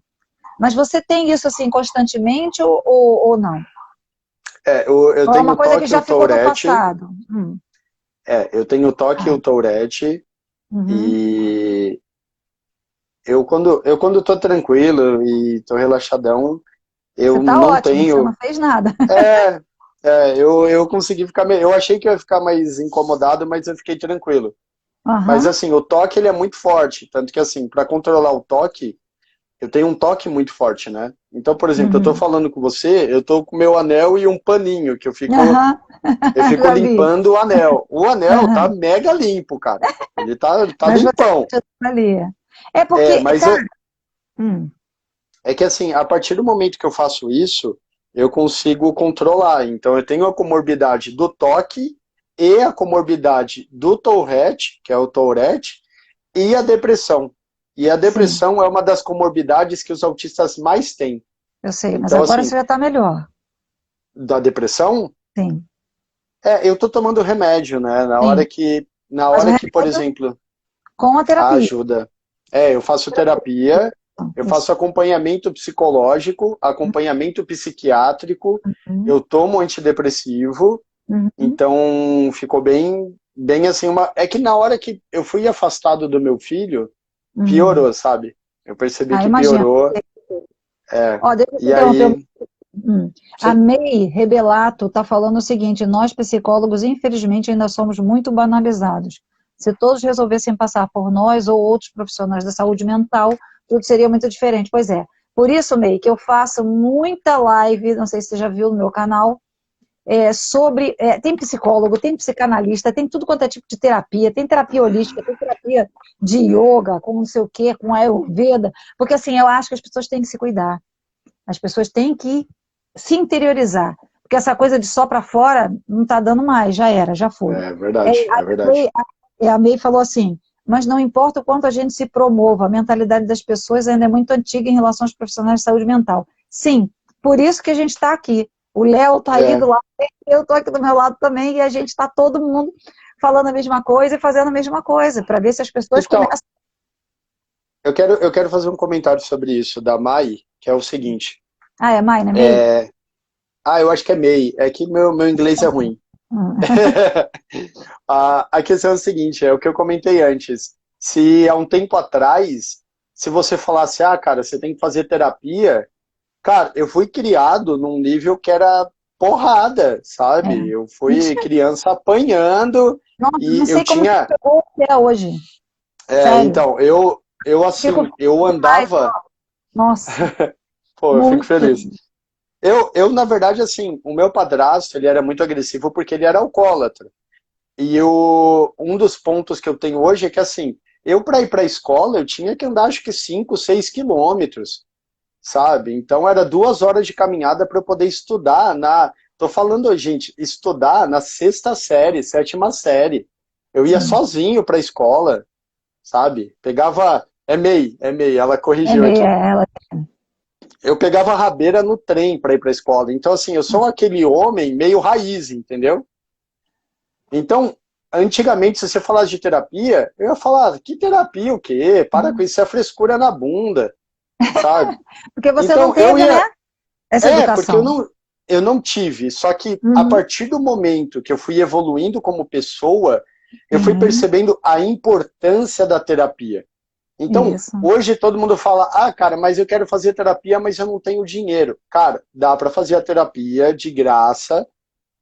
Mas você tem isso assim constantemente ou não? Eu Ou é tenho uma o coisa que toque e já o ficou no Tourette. passado? Eu tenho o toque e Ah, o Tourette. uhum. E eu quando tô tranquilo e tô relaxadão, Você eu tá não ótimo, que você tenho. não fez nada. É, eu consegui ficar. Eu achei que eu ia ficar mais incomodado, mas eu fiquei tranquilo. Mas Aham. assim, o toque ele é muito forte. Tanto que assim, para controlar o toque, eu tenho um toque muito forte, né? Então, por exemplo, eu tô Uhum. falando com você, eu tô com meu anel e um paninho, que Aham. eu fico Já vi. limpando o anel. O anel tá Aham. mega limpo, cara. Ele tá Mas você limpão. deixa ali. É É, porque, mas cara, é, hum, é que assim, a partir do momento que eu faço isso, eu consigo controlar. Então, eu tenho a comorbidade do toque e a comorbidade do Tourette, que é o Tourette, e a depressão. E a sim, depressão é uma das comorbidades que os autistas mais têm. eu sei, mas Então, agora assim, você já tá melhor. da depressão, Sim, eu tô tomando remédio, né? sim. Na Mas o hora que, por remédio exemplo, com a terapia. ajuda. Eu faço terapia, eu Isso. faço acompanhamento psicológico, acompanhamento psiquiátrico, Uhum. eu tomo antidepressivo, Uhum. então ficou bem assim, é que na hora que eu fui afastado do meu filho, Uhum. piorou, sabe? Eu percebi Ah, que imagina. piorou, é, Ó, deixa eu te e interromper. aí, A sim, May Rebelato está falando o seguinte: nós psicólogos, infelizmente, ainda somos muito banalizados. Se todos resolvessem passar por nós ou outros profissionais da saúde mental, tudo seria muito diferente. Pois é. Por isso, May, que eu faço muita live, não sei se você já viu no meu canal, tem psicólogo, tem psicanalista, tem tudo quanto é tipo de terapia, tem terapia holística, tem terapia de yoga, com não sei o quê, com Ayurveda, porque assim, eu acho que as pessoas têm que se cuidar. As pessoas têm que se interiorizar. Porque essa coisa de só para fora não está dando mais, já era, já foi. é É, verdade, é a May, verdade. a May falou assim, mas não importa o quanto a gente se promova, a mentalidade das pessoas ainda é muito antiga em relação aos profissionais de saúde mental. Sim, por isso que a gente está aqui. O Léo está aí É, do lado, eu estou aqui do meu lado também, e a gente está todo mundo falando a mesma coisa e fazendo a mesma coisa, para ver se as pessoas então, começam. eu quero fazer um comentário sobre isso, da Mai, que é o seguinte, Ah, é May, não é May? eu acho que é MEI, é que meu inglês é ruim. Hum. A questão é o seguinte, é o que eu comentei antes. Se há um tempo atrás, se você falasse, cara, você tem que fazer terapia, cara, eu fui criado num nível que era porrada, É. sabe? Eu fui Mentira. criança apanhando Nossa, não e eu sei como você tinha, pegou até hoje. Sério. então, eu Fico assim, eu demais. andava, Nossa, pô, eu fico muito. feliz. Na verdade, assim, o meu padrasto, ele era muito agressivo porque ele era alcoólatra. Um dos pontos que eu tenho hoje é que, assim, eu para ir para a escola, eu tinha que andar, acho que 5, 6 quilômetros, sabe? Então, era 2 horas de caminhada para eu poder estudar Tô falando, gente, estudar na sexta série, sétima série. Eu ia Sim. sozinho para a escola, sabe? Pegava... É MEI, ela É corrigiu meia aqui. ela. Eu pegava rabeira no trem para ir para a escola. Então, assim, eu sou aquele homem meio raiz, entendeu? Então, antigamente, se você falasse de terapia, eu ia falar, que terapia o quê? Para com isso, é frescura na bunda, sabe? Porque você não Então, eu teve, né? ia... Essa Porque educação. eu não tive. Só que, a Uhum. partir do momento que eu fui evoluindo como pessoa, eu fui Sim, percebendo a importância da terapia. Então, isso. hoje todo mundo fala, cara, mas eu quero fazer terapia, mas eu não tenho dinheiro. Cara, dá para fazer a terapia de graça,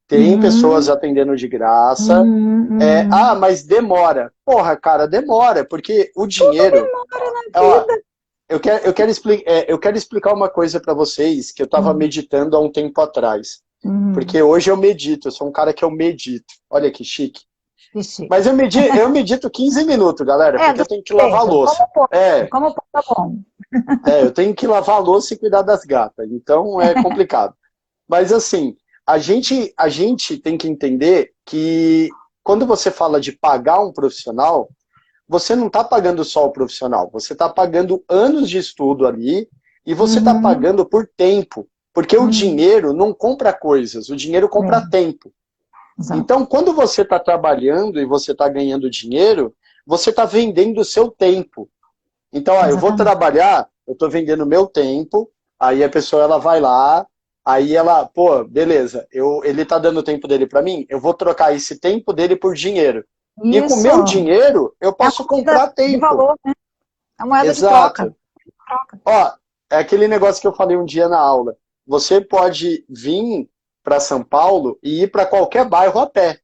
tem pessoas Uhum. atendendo de graça. Uhum. Uhum. Mas demora. Porra, cara, demora, porque o Tudo dinheiro. demora na Ó, vida. eu quero explicar uma coisa para vocês que eu estava Uhum. meditando há um tempo atrás. Uhum. Porque hoje eu medito, eu sou um cara que eu medito. Olha que chique. Que chique. Mas eu medito 15 minutos, galera, É, porque do eu tenho que lavar a jeito. louça. Como pode, tá bom. Eu tenho que lavar a louça e cuidar das gatas. Então é complicado. Mas assim, a gente tem que entender que quando você fala de pagar um profissional, você não está pagando só o profissional, você está pagando anos de estudo ali e você está Uhum. pagando por tempo. Porque o Uhum. dinheiro não compra coisas, o dinheiro compra É, tempo. exato. Então, quando você está trabalhando e você está ganhando dinheiro, você está vendendo o seu tempo. Então, eu vou Exatamente. trabalhar, eu estou vendendo meu tempo, aí a pessoa ela vai lá, Aí ela, pô, beleza, ele tá dando o tempo dele para mim, eu vou trocar esse tempo dele por dinheiro. E com o Isso. meu dinheiro, eu É a posso moeda comprar de tempo. valor, né? É a moeda de troca. Exato. Ó, é aquele negócio que eu falei um dia na aula. Você pode vir para São Paulo e ir para qualquer bairro a pé.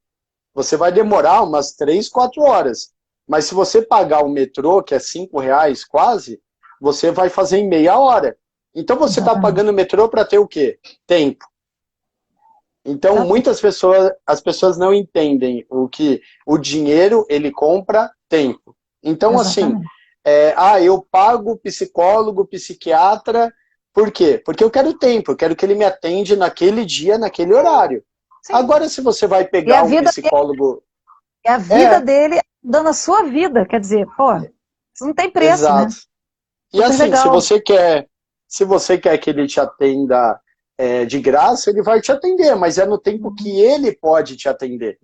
Você vai demorar umas 3, 4 horas. Mas se você pagar o metrô, que é R$ 5 quase, você vai fazer em meia hora. Então você está Exatamente. pagando o metrô para ter o quê? Tempo. Então Exatamente. muitas pessoas, as pessoas não entendem o que o dinheiro ele compra tempo. Então assim, Exatamente. eu pago psicólogo, psiquiatra, por quê? Porque eu quero tempo, eu quero que ele me atende naquele dia, naquele horário. Sim. Agora, se você vai E a pegar um vida dele, psicólogo. é a vida É, dele dando a sua vida. Quer dizer, pô, isso não tem preço, né? exato. E Super assim, se legal. você quer, se você quer que ele te atenda de graça, ele vai te atender, mas é no tempo que ele pode te atender.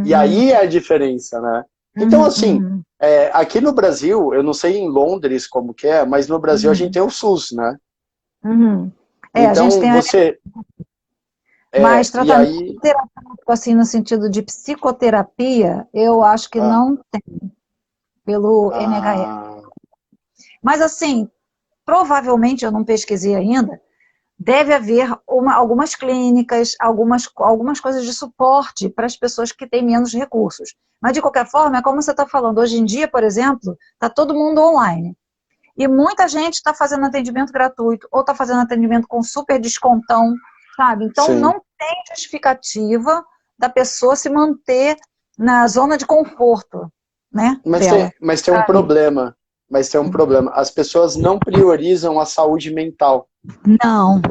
E Uhum, aí é a diferença, né? Então, uhum, assim, uhum, aqui no Brasil, eu não sei em Londres como que é, mas no Brasil a gente uhum, tem o SUS, né? uhum. É, a gente Então, tem você. mais E tratamento aí. terapêutico, assim, no sentido de psicoterapia, eu acho que Ah, não tem pelo NHS. ah, Mas, assim, provavelmente, eu não pesquisei ainda, deve haver algumas clínicas, algumas coisas de suporte para as pessoas que têm menos recursos. Mas, de qualquer forma, é como você está falando, hoje em dia, por exemplo, está todo mundo online. E muita gente está fazendo atendimento gratuito, ou está fazendo atendimento com super descontão, sabe? Então, sim. não tem justificativa da pessoa se manter na zona de conforto, né, Mas tem, dela. mas tem um Ali. problema. Mas tem um problema. As pessoas não priorizam a saúde mental. Não.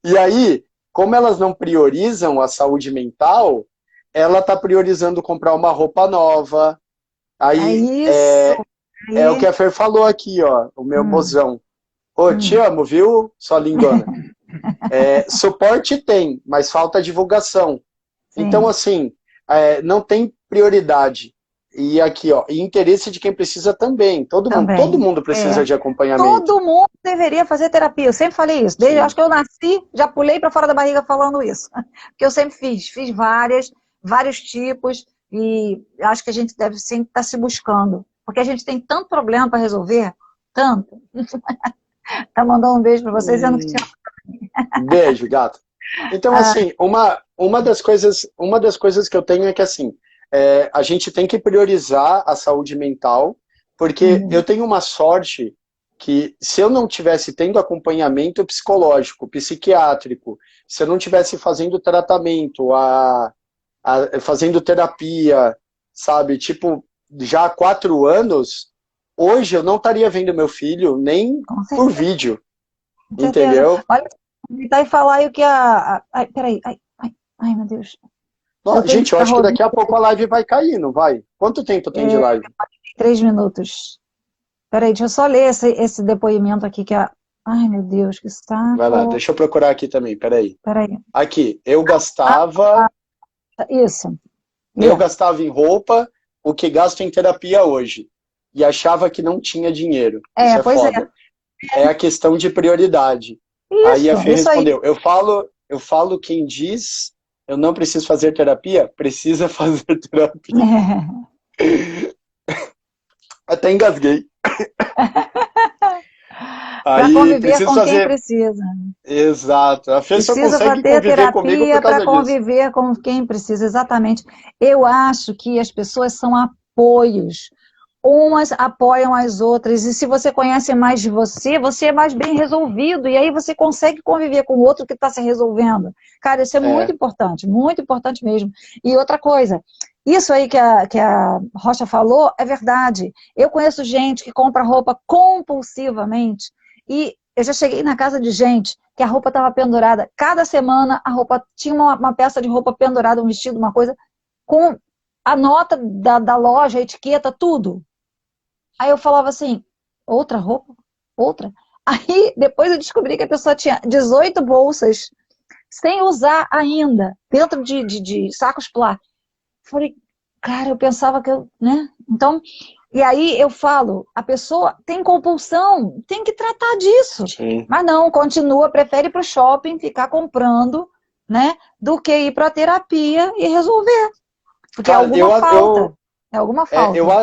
E aí, como elas não priorizam a saúde mental, ela está priorizando comprar uma roupa nova. É Aí isso. é o que Aí, a Fer falou aqui, ó, o meu hum, mozão. Ô, te hum, amo, viu, sua lindona? Suporte tem, mas falta divulgação. Então, sim, assim, não tem prioridade. E aqui, ó, e interesse de quem precisa também. Todo também. mundo precisa É. de acompanhamento. Todo mundo deveria fazer terapia. Eu sempre falei isso. Desde acho Sim. que eu nasci, já pulei para fora da barriga falando isso. Porque eu sempre fiz vários tipos, e acho que a gente deve sempre estar se buscando. Porque a gente tem tanto problema para resolver, tanto. Tá mandando um beijo para vocês, dizendo que tinha. Beijo, gato. Então, Ah, assim, uma das coisas que eu tenho é que, assim, a gente tem que priorizar a saúde mental, porque eu uhum, tenho uma sorte que, se eu não tivesse tendo acompanhamento psicológico, psiquiátrico, se eu não tivesse fazendo tratamento, fazendo terapia, sabe, tipo, já há 4 anos, hoje eu não estaria vendo meu filho nem com por certeza, vídeo, com certeza. entendeu? Olha, aproveitar e falar aí o que ai, peraí. Ai, meu Deus. Eu tenho que Gente, eu ficar acho que rodando daqui a pouco a live vai cair, não vai? Quanto tempo tem de live? 3 minutos. Peraí, deixa eu só ler esse depoimento aqui que a. Ai, meu Deus, que Vai lá, saco. deixa eu procurar aqui também, peraí. Peraí. Aqui, eu Ah, gastava, isso. eu Lê. gastava em roupa o que gasto em terapia hoje. E achava que não tinha dinheiro. Isso É, é pois é. foda. É a questão de prioridade. Aí a Fê Isso aí. respondeu: eu falo quem diz eu não preciso fazer terapia, precisa fazer terapia. Até engasguei. Para Aí conviver preciso com quem fazer. precisa. Exato. A Fê só Precisa consegue ter conviver comigo por terapia para causa disso. conviver com quem precisa, exatamente. Eu acho que as pessoas são apoios. Umas apoiam as outras, e se você conhece mais de você, você é mais bem resolvido, e aí você consegue conviver com o outro que está se resolvendo. Cara, isso é É, muito importante mesmo. E outra coisa, isso aí que a Rocha falou é verdade. Eu conheço gente que compra roupa compulsivamente, e eu já cheguei na casa de gente que a roupa estava pendurada. Cada semana a roupa tinha uma peça de roupa pendurada, um vestido, uma coisa, com a nota da loja, a etiqueta, tudo. Aí eu falava assim, outra roupa? Outra? Aí depois eu descobri que a pessoa tinha 18 bolsas sem usar ainda, dentro de sacos plásticos. Falei, cara, eu pensava que eu, né? Então, E aí eu falo, a pessoa tem compulsão, tem que tratar disso. Sim. Mas não, continua, prefere ir para o shopping, ficar comprando, né? Do que ir para a terapia e resolver. Porque é Cara, alguma falta. É alguma eu falta.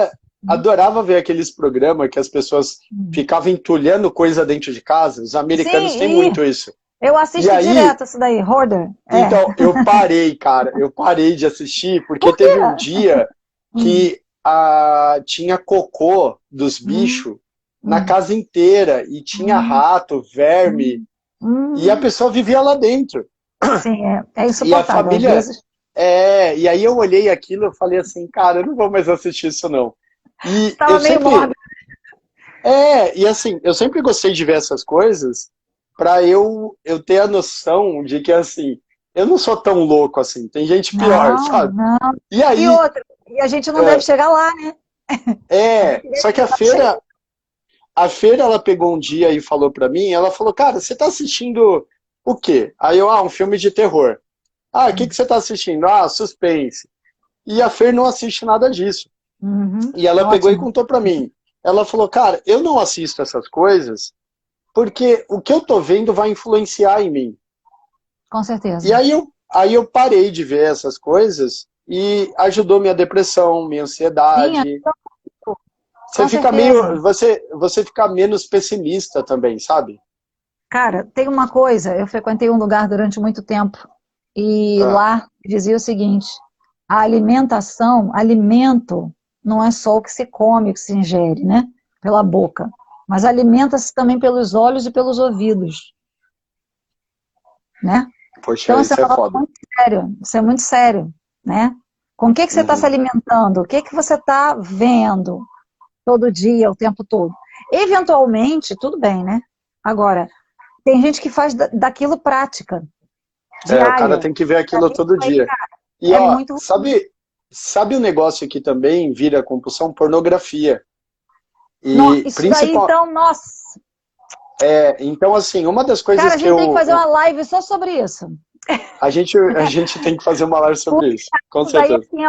adorava ver aqueles programas que as pessoas ficavam entulhando coisa dentro de casa. Os americanos têm Sim, muito isso. eu E assisto aí, direto isso daí, Hoarder. então, eu parei, cara. Eu parei de assistir, porque Por quê? teve um dia Hum, que tinha cocô dos hum, bichos na hum, casa inteira. E tinha hum, rato, verme. hum, E a hum. pessoa vivia lá dentro. Sim, é E a insuportável. Às família. vezes, E aí eu olhei aquilo e falei assim, cara, eu não vou mais assistir isso, não. E eu estava meio sempre. mórbido. E assim, eu sempre gostei de ver essas coisas para eu ter a noção de que, assim, eu não sou tão louco assim, tem gente pior, Não, sabe? não. E E aí, outra, e a gente não deve chegar lá, né? A gente deve só que estar cheio. a feira, ela pegou um dia e falou para mim, ela falou, cara, você tá assistindo o quê? Aí eu, um filme de terror. Ah, o que que você tá assistindo? Ah, suspense. E a Fer não assiste nada disso. Uhum, E ela pegou e ótimo, contou pra mim. Ela falou, cara, eu não assisto essas coisas porque o que eu tô vendo vai influenciar em mim. com E certeza. aí eu parei de ver essas coisas e ajudou minha depressão, minha Sim, ansiedade. Você com fica certeza. meio, você fica menos pessimista também, sabe? Cara, tem uma coisa, eu frequentei um lugar durante muito tempo e Ah, lá dizia o seguinte: a alimentação, alimento não é só o que se come, o que se ingere, né? Pela boca, mas alimenta-se também pelos olhos e pelos ouvidos, né? poxa, Então, isso é isso um é negócio foda. muito sério, isso é muito sério, né? Com o que você está se Uhum. alimentando? O que você está vendo todo dia, o tempo todo? Eventualmente, tudo bem, né? Agora, tem gente que faz daquilo prática, O cara diária. tem que ver Pra aquilo mim, todo isso aí dia. E é ó, muito ruim. sabe o negócio que também vira compulsão? Pornografia. E Isso daí, principal, então, nossa. então assim, uma das Cara, coisas a que gente tem que fazer uma live só sobre isso. a gente tem que fazer uma live sobre Porque isso, com isso daí, certeza. assim,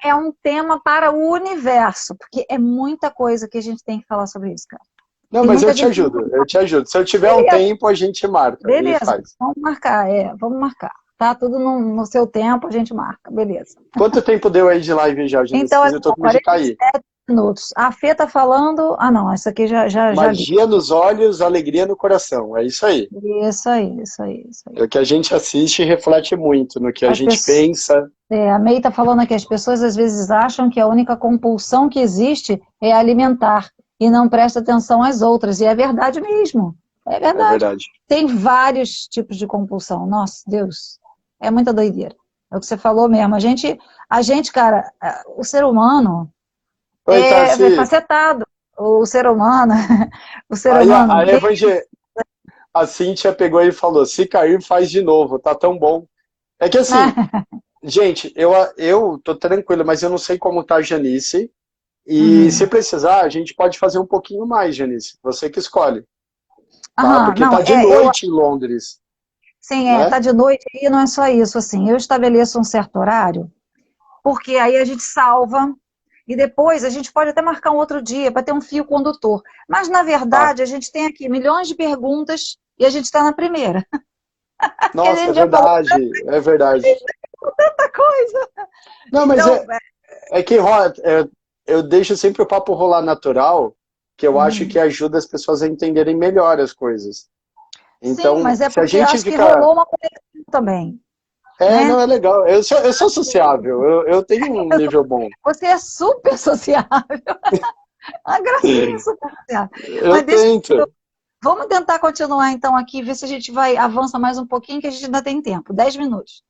é um tema para o universo. Porque é muita coisa que a gente tem que falar sobre isso, cara. Não, Tem mas eu muita te gente. ajudo, eu te ajudo. Se eu tiver um Beleza, tempo, a gente marca e beleza. faz. Vamos marcar, vamos marcar. Tá tudo no seu tempo, a gente marca, beleza. Quanto tempo deu aí de live já, Janice? Então, Que olha eu tô só, com medo de cair. 47 minutos. A Fê tá falando. Ah, não, essa aqui já li. Magia nos olhos, alegria no coração. É isso aí. Isso aí, isso aí, isso aí. É o que a gente assiste e reflete muito no que a As gente pessoas, pensa. a May está falando aqui, as pessoas às vezes acham que a única compulsão que existe é alimentar e não presta atenção às outras. E é verdade mesmo. É É verdade. verdade. Tem vários tipos de compulsão. Nossa, Deus, é muita doideira. É o que você falou mesmo. A gente, cara, o ser humano Oi, é Tarci. facetado. O ser humano, o ser Aí humano tem. a Cíntia pegou e falou: se cair, faz de novo, tá tão bom. É que assim, gente, eu tô tranquilo, mas eu não sei como tá a Janice. E se Uhum. precisar, a gente pode fazer um pouquinho mais, Janice. Você que escolhe, tá? Aham, Porque não, tá de noite em Londres, sim, né? tá de noite e não é só isso, assim, eu estabeleço um certo horário, porque aí a gente salva e depois a gente pode até marcar um outro dia para ter um fio condutor. Mas, na Tá. verdade, a gente tem aqui milhões de perguntas e a gente está na primeira, porque a Nossa, é gente já falou verdade, é verdade. tanta coisa. Não, mas Então, é que eu deixo sempre o papo rolar natural, que eu acho que ajuda as pessoas a entenderem melhor as coisas. sim, Então, mas é se a porque eu gente acho que ficar. rolou uma conexão também, Não, né? é legal. Eu sou sociável, eu tenho um nível bom. Você é super sociável, uma gracinha super sociável. Eu Mas tento. vamos tentar continuar então aqui, ver se a gente vai avança mais um pouquinho, que a gente ainda tem tempo, 10 minutos.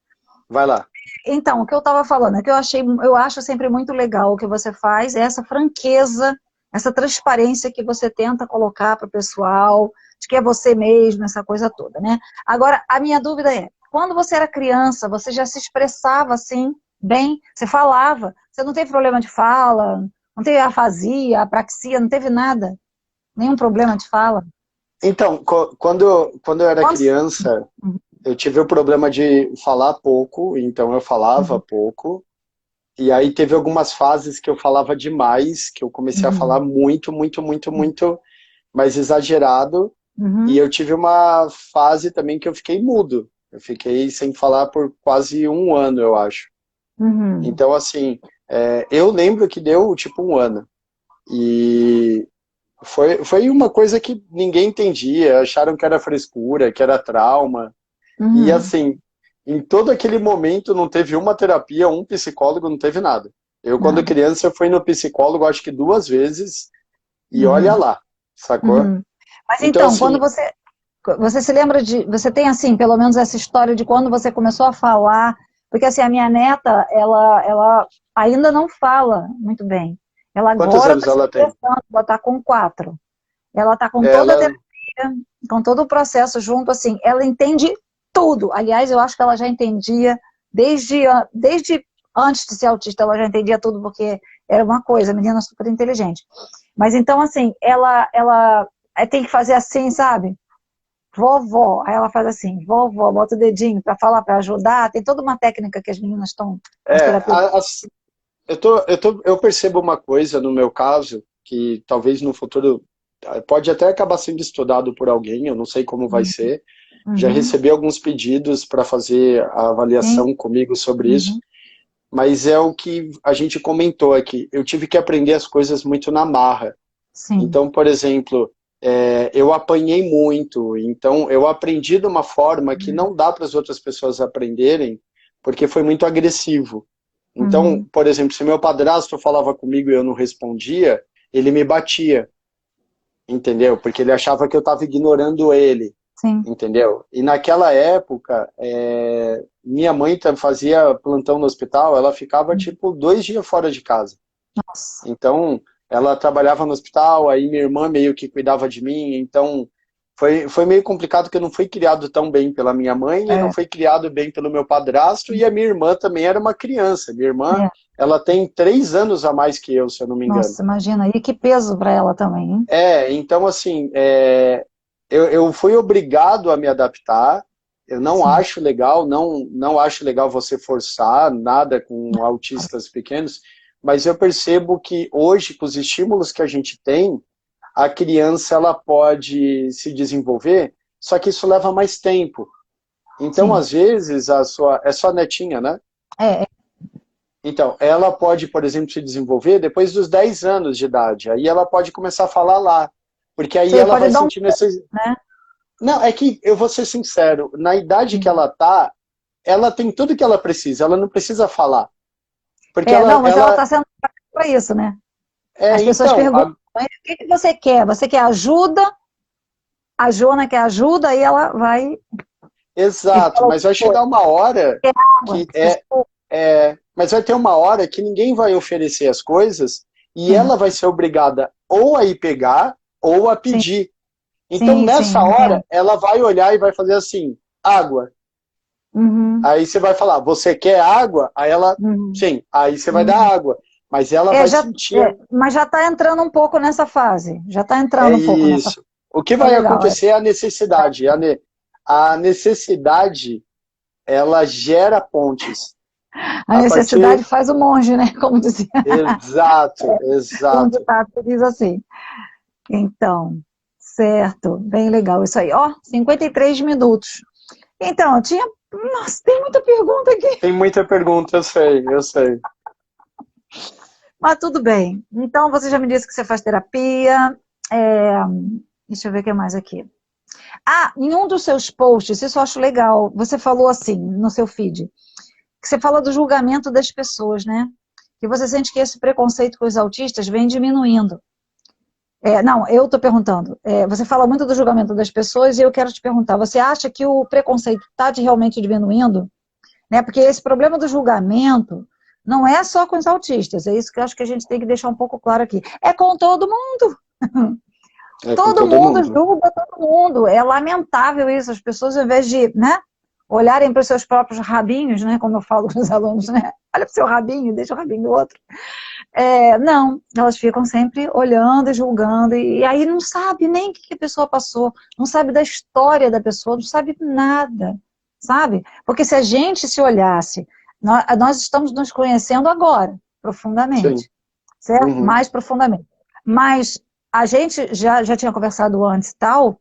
Vai lá. Então, o que eu estava falando é que eu acho sempre muito legal o que você faz, é essa franqueza, essa transparência que você tenta colocar para o pessoal, de que é você mesmo, essa coisa toda, né? Agora, a minha dúvida é, quando você era criança, você já se expressava assim, bem? Você falava? Você não teve problema de fala? Não teve afasia, apraxia, não teve nada? Nenhum problema de fala? Então, quando eu era Quando... criança, eu tive o problema de falar pouco, então eu falava Uhum. pouco. E aí teve algumas fases que eu falava demais, que eu comecei a falar Uhum. muito, muito, muito, muito mais exagerado. E Uhum. eu tive uma fase também que eu fiquei mudo. Eu fiquei sem falar por quase um ano, eu acho. Uhum. Então, assim, eu lembro que deu tipo um ano. E foi uma coisa que ninguém entendia. Acharam que era frescura, que era trauma. E Uhum. assim, em todo aquele momento não teve uma terapia, um psicólogo, não teve nada. Eu, quando Nada. criança, fui no psicólogo acho que 2 vezes, e olha Uhum. lá, sacou? Uhum. Mas Então, então, quando assim, você se lembra você tem assim, pelo menos essa história de quando você começou a falar, porque assim, a minha neta, ela ainda não fala muito bem. Ela quantos agora anos está se ela tem? interessando, ela está com 4. Ela está com toda a Ela, terapia, com todo o processo junto, assim, ela entende tudo. Aliás, eu acho que ela já entendia desde antes de ser autista, ela já entendia tudo, porque era uma coisa, a menina super inteligente. Mas então, assim, ela tem que fazer assim, sabe? Vovó, aí ela faz assim, vovó, bota o dedinho para falar, para ajudar. Tem toda uma técnica que as meninas estão, as é, terapeutas. eu percebo uma coisa no meu caso, que talvez no futuro pode até acabar sendo estudado por alguém, eu não sei como vai ser. Já Uhum, recebi alguns pedidos para fazer a sim, avaliação comigo sobre isso, uhum, mas é o que a gente comentou aqui. Eu tive que aprender as coisas muito na marra. sim, Então, por exemplo, eu apanhei muito, então eu aprendi de uma forma que não dá para as outras pessoas aprenderem, porque foi muito agressivo. Então, uhum, por exemplo, se meu padrasto falava comigo e eu não respondia, ele me batia, entendeu? Porque ele achava que eu estava ignorando ele, sim. entendeu? E naquela época, minha mãe fazia plantão no hospital, ela ficava tipo 2 dias fora de casa. Nossa. Então, ela trabalhava no hospital, aí minha irmã meio que cuidava de mim, então foi meio complicado porque eu não fui criado tão bem pela minha mãe e não É, fui criado bem pelo meu padrasto, e a minha irmã também era uma criança. Minha irmã, é. ela tem 3 anos a mais que eu, se eu não me engano. Nossa, imagina. E que peso para ela também, hein? Então assim, eu fui obrigado a me adaptar. Eu não Sim. acho legal, não acho legal você forçar nada com autistas pequenos, mas eu percebo que hoje, com os estímulos que a gente tem, a criança ela pode se desenvolver, só que isso leva mais tempo. Então, Sim. às vezes, é sua netinha, né? É, Então, ela pode, por exemplo, se desenvolver depois dos 10 anos de idade. Aí ela pode começar a falar lá. Porque aí você ela pode vai dar um, sentir necessidade. né? Não, é que eu vou ser sincero, na idade que Sim. ela tá, ela tem tudo que ela precisa, ela não precisa falar. Porque É, ela, não, mas ela ela está sendo para isso, né? As pessoas então, perguntam, "Mas o que que você quer? Você quer ajuda? A Jona quer ajuda, aí ela vai e exato, fala mas outra vai coisa. chegar uma hora Quer água? que mas vai ter uma hora que ninguém vai oferecer as coisas e Sim, ela vai ser obrigada ou a ir pegar ou a sim, pedir. Então, sim, sim, nessa eu hora, entendo. ela vai olhar e vai fazer assim, água. Uhum, Aí você vai falar, você quer água? Aí ela, uhum, sim. Aí você vai dar uhum. água. Mas ela É, vai já, sentir, mas já está entrando um pouco nessa fase. Já está é entrando um pouco nessa fase. isso. O que É vai legal. acontecer é a necessidade. A necessidade, ela gera pontes. A A necessidade partir... faz o monge, né? Como dizia, Exato, como exato. ditado diz assim. Então, certo, bem legal isso aí. Ó, 53 minutos. Então, tinha. Nossa, tem muita pergunta aqui, Tem muita pergunta, eu sei, eu sei. mas tudo bem. Então, você já me disse que você faz terapia. É, deixa eu ver o que mais aqui. Ah, em um dos seus posts, isso eu acho legal, você falou assim, no seu feed, que você fala do julgamento das pessoas, né? Que você sente que esse preconceito com os autistas vem diminuindo. Não, eu estou perguntando. Você fala muito do julgamento das pessoas e eu quero te perguntar, você acha que o preconceito está realmente diminuindo? Né? Porque esse problema do julgamento não é só com os autistas, é isso que eu acho que a gente tem que deixar um pouco claro aqui. É com todo mundo. É com Todo todo mundo mundo. julga todo mundo. É lamentável isso. As pessoas, ao invés de, né, olharem para os seus próprios rabinhos, né, como eu falo com os alunos, né, olha para o seu rabinho, deixa o rabinho do outro. Não, elas ficam sempre olhando e julgando, e aí não sabe nem o que a pessoa passou, não sabe da história da pessoa, não sabe nada, sabe? Porque se a gente se olhasse Nós estamos nos conhecendo agora, profundamente, Sim. certo? Uhum. Mais profundamente. Mas a gente já tinha conversado antes e tal,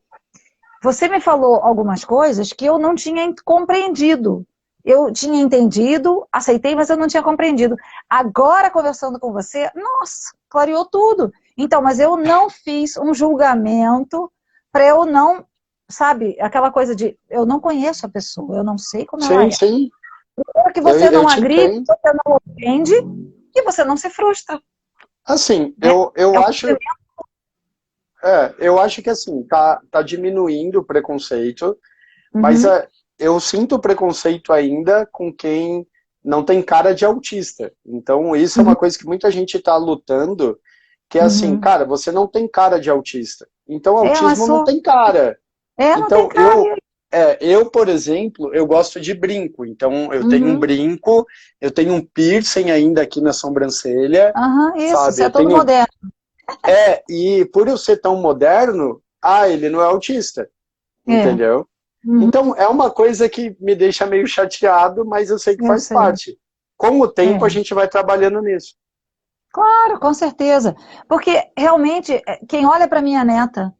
você me falou algumas coisas que eu não tinha compreendido. Eu tinha entendido, aceitei, mas eu não tinha compreendido. Agora, conversando com você, nossa, clareou tudo. Então, mas eu não fiz um julgamento para eu não, sabe, aquela coisa de, eu não conheço a pessoa, eu não sei como ela Sim, é. sim. Para que Eu, você eu não te agride, entendo. você não ofende e você não se frustra, Assim, né? eu É um acho, eu acho que assim, tá diminuindo o preconceito, mas uhum, eu sinto preconceito ainda com quem não tem cara de autista. Então, isso é uma uhum, coisa que muita gente está lutando, que é assim, uhum. cara, você não tem cara de autista. Então, Mas autismo não sou. tem cara. Não tem Então, cara. por exemplo, eu gosto de brinco. Então, eu tenho um Uhum. brinco, eu tenho um piercing ainda aqui na sobrancelha, Aham, isso sabe? é Eu todo tenho. moderno. E por eu ser tão moderno, ele não é autista, É. entendeu? Uhum, Então, é uma coisa que me deixa meio chateado, mas eu sei que eu faz sei. parte. Com o tempo, a É. gente vai trabalhando nisso. Claro, com certeza. Porque realmente, quem olha para minha neta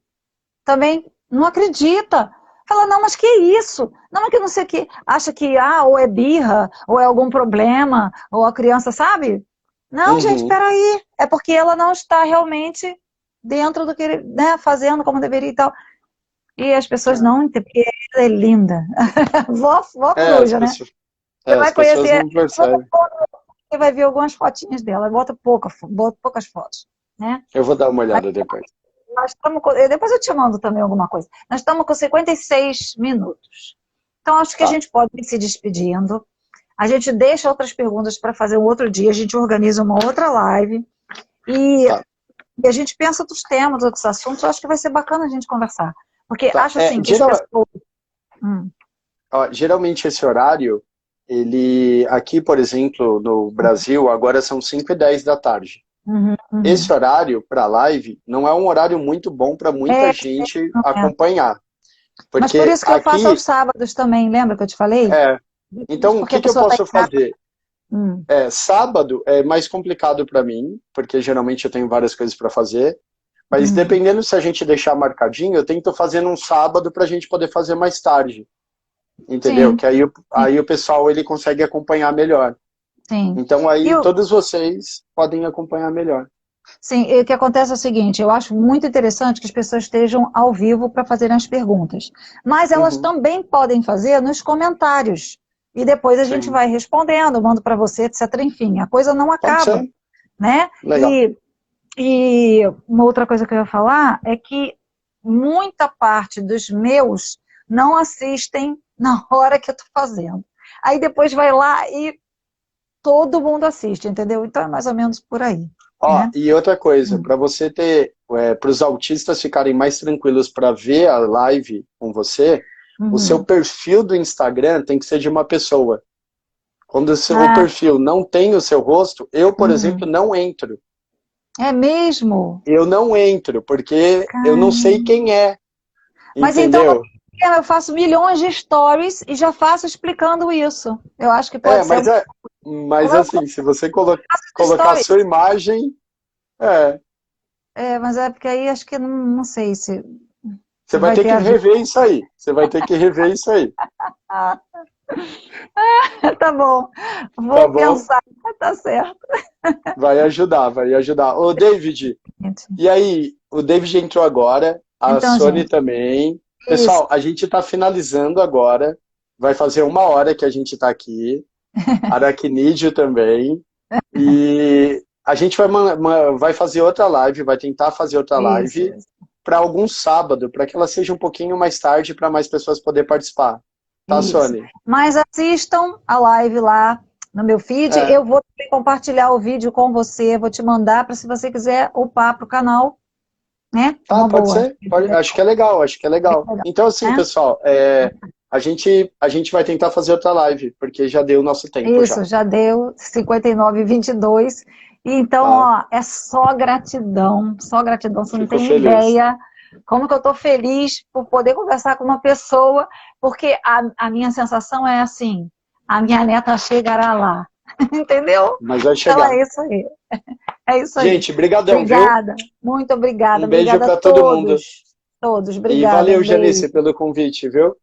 também não acredita. Fala, não, mas que isso? Não, mas que não sei o que. Acha que, ou é birra, ou é algum problema, ou a criança, sabe? Não, gente, Uhum. peraí. É porque ela não está realmente dentro do que, né, fazendo como deveria e tal. E as pessoas não entendem, porque ela é linda. Vó É, coruja, né? Você as vai pessoas conhecer, não percebem. você vai ver algumas fotinhas dela, bota poucas fotos, né? Eu vou dar uma olhada depois. Nós estamos depois eu te mando também alguma coisa. Nós estamos com 56 minutos. Então, acho que a Tá, gente pode ir se despedindo. A gente deixa outras perguntas para fazer um outro dia, a gente organiza uma outra live e, tá, e a gente pensa outros temas, outros assuntos. Eu acho que vai ser bacana a gente conversar. Porque tá. acho assim que as pessoas. Hum, Geralmente esse horário, ele aqui, por exemplo, no Brasil, agora são 5:10 da tarde. uhum, Esse uhum. horário para live não é um horário muito bom para muita É, gente não é. acompanhar. Mas por Porque isso que eu faço aos aqui, sábados também, lembra que eu te falei? é, então, o Porque a que que eu pessoa está posso em casa. fazer? Hum, Sábado é mais complicado para mim, porque geralmente eu tenho várias coisas para fazer. Mas hum. dependendo se a gente deixar marcadinho, eu tento fazer num sábado para a gente poder fazer mais tarde, entendeu? Sim, Que aí, sim, aí o pessoal ele consegue acompanhar melhor. sim. Então E aí o, todos vocês podem acompanhar melhor. sim, e o que acontece é o seguinte, eu acho muito interessante que as pessoas estejam ao vivo para fazerem as perguntas. Mas elas Uhum, também podem fazer nos comentários. E depois a gente sim, vai respondendo, eu mando para você, etc. Enfim, a coisa não pode acaba, ser. né? Legal. E uma outra coisa que eu ia falar é que muita parte dos meus não assistem na hora que eu estou fazendo. Aí depois vai lá e todo mundo assiste, entendeu? Então é mais ou menos por aí, Ó, né? e outra coisa, Hum, para você ter, para os autistas ficarem mais tranquilos para ver a live com você, o seu uhum. perfil do Instagram tem que ser de uma pessoa. Quando o Ah, perfil não tem o seu rosto, eu, por exemplo, uhum. não entro. É mesmo? Eu não entro, porque eu não sei Caramba. quem é, Mas então, entendeu? eu faço milhões de stories e já faço explicando isso. Eu acho que É, pode ser mas, uma. é, mas Como eu assim, se você faço colocar a stories. sua imagem, é, Mas é porque aí acho que não sei você se vai vai ter ter que a ver. rever isso aí. Você vai ter que rever isso aí, Ah, tá bom. tá Vou bom? pensar. Tá certo. Vai ajudar, vai ajudar. Ô, David, Gente. e aí? O David entrou agora, a Então, Sony gente, também. isso. Pessoal, a gente está finalizando agora. Vai fazer 1 hora que a gente está aqui. Aracnídeo também. E a gente vai fazer outra live, vai tentar fazer outra Isso, live isso. para algum sábado, para que ela seja um pouquinho mais tarde para mais pessoas poderem participar. Tá, Isso. Sony? Mas assistam a live lá no meu feed. É, Eu vou compartilhar o vídeo com você, vou te mandar para se você quiser upar para o canal, né? tá, Uma pode boa. ser? Acho que é legal, acho que é Bem legal. legal, Então, assim, né? pessoal, a gente vai tentar fazer outra live, porque já deu o nosso tempo já, Isso, já deu 59:22. E então, tá? ó, é só gratidão, só gratidão. Você não Fico tem feliz. ideia como que eu estou feliz por poder conversar com uma pessoa, porque a minha sensação é assim, a minha neta chegará lá. Entendeu? Mas vai Então chegar. é isso aí. É isso aí. Gente, brigadão, viu? Obrigada. Muito obrigada. Um beijo Obrigada a para todo mundo. todos. Todos. E Obrigada. valeu, Um beijo. Janice, pelo convite, viu?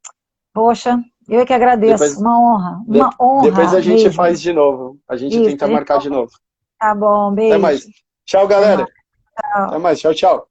Poxa, eu é que agradeço. Depois, Uma honra. de- Uma depois honra a gente mesmo. faz de novo. A gente Isso. tenta marcar de novo. Tá bom. Até mais. Beijo. Tchau, Até mais. galera. Até Tchau. mais. Tchau, tchau.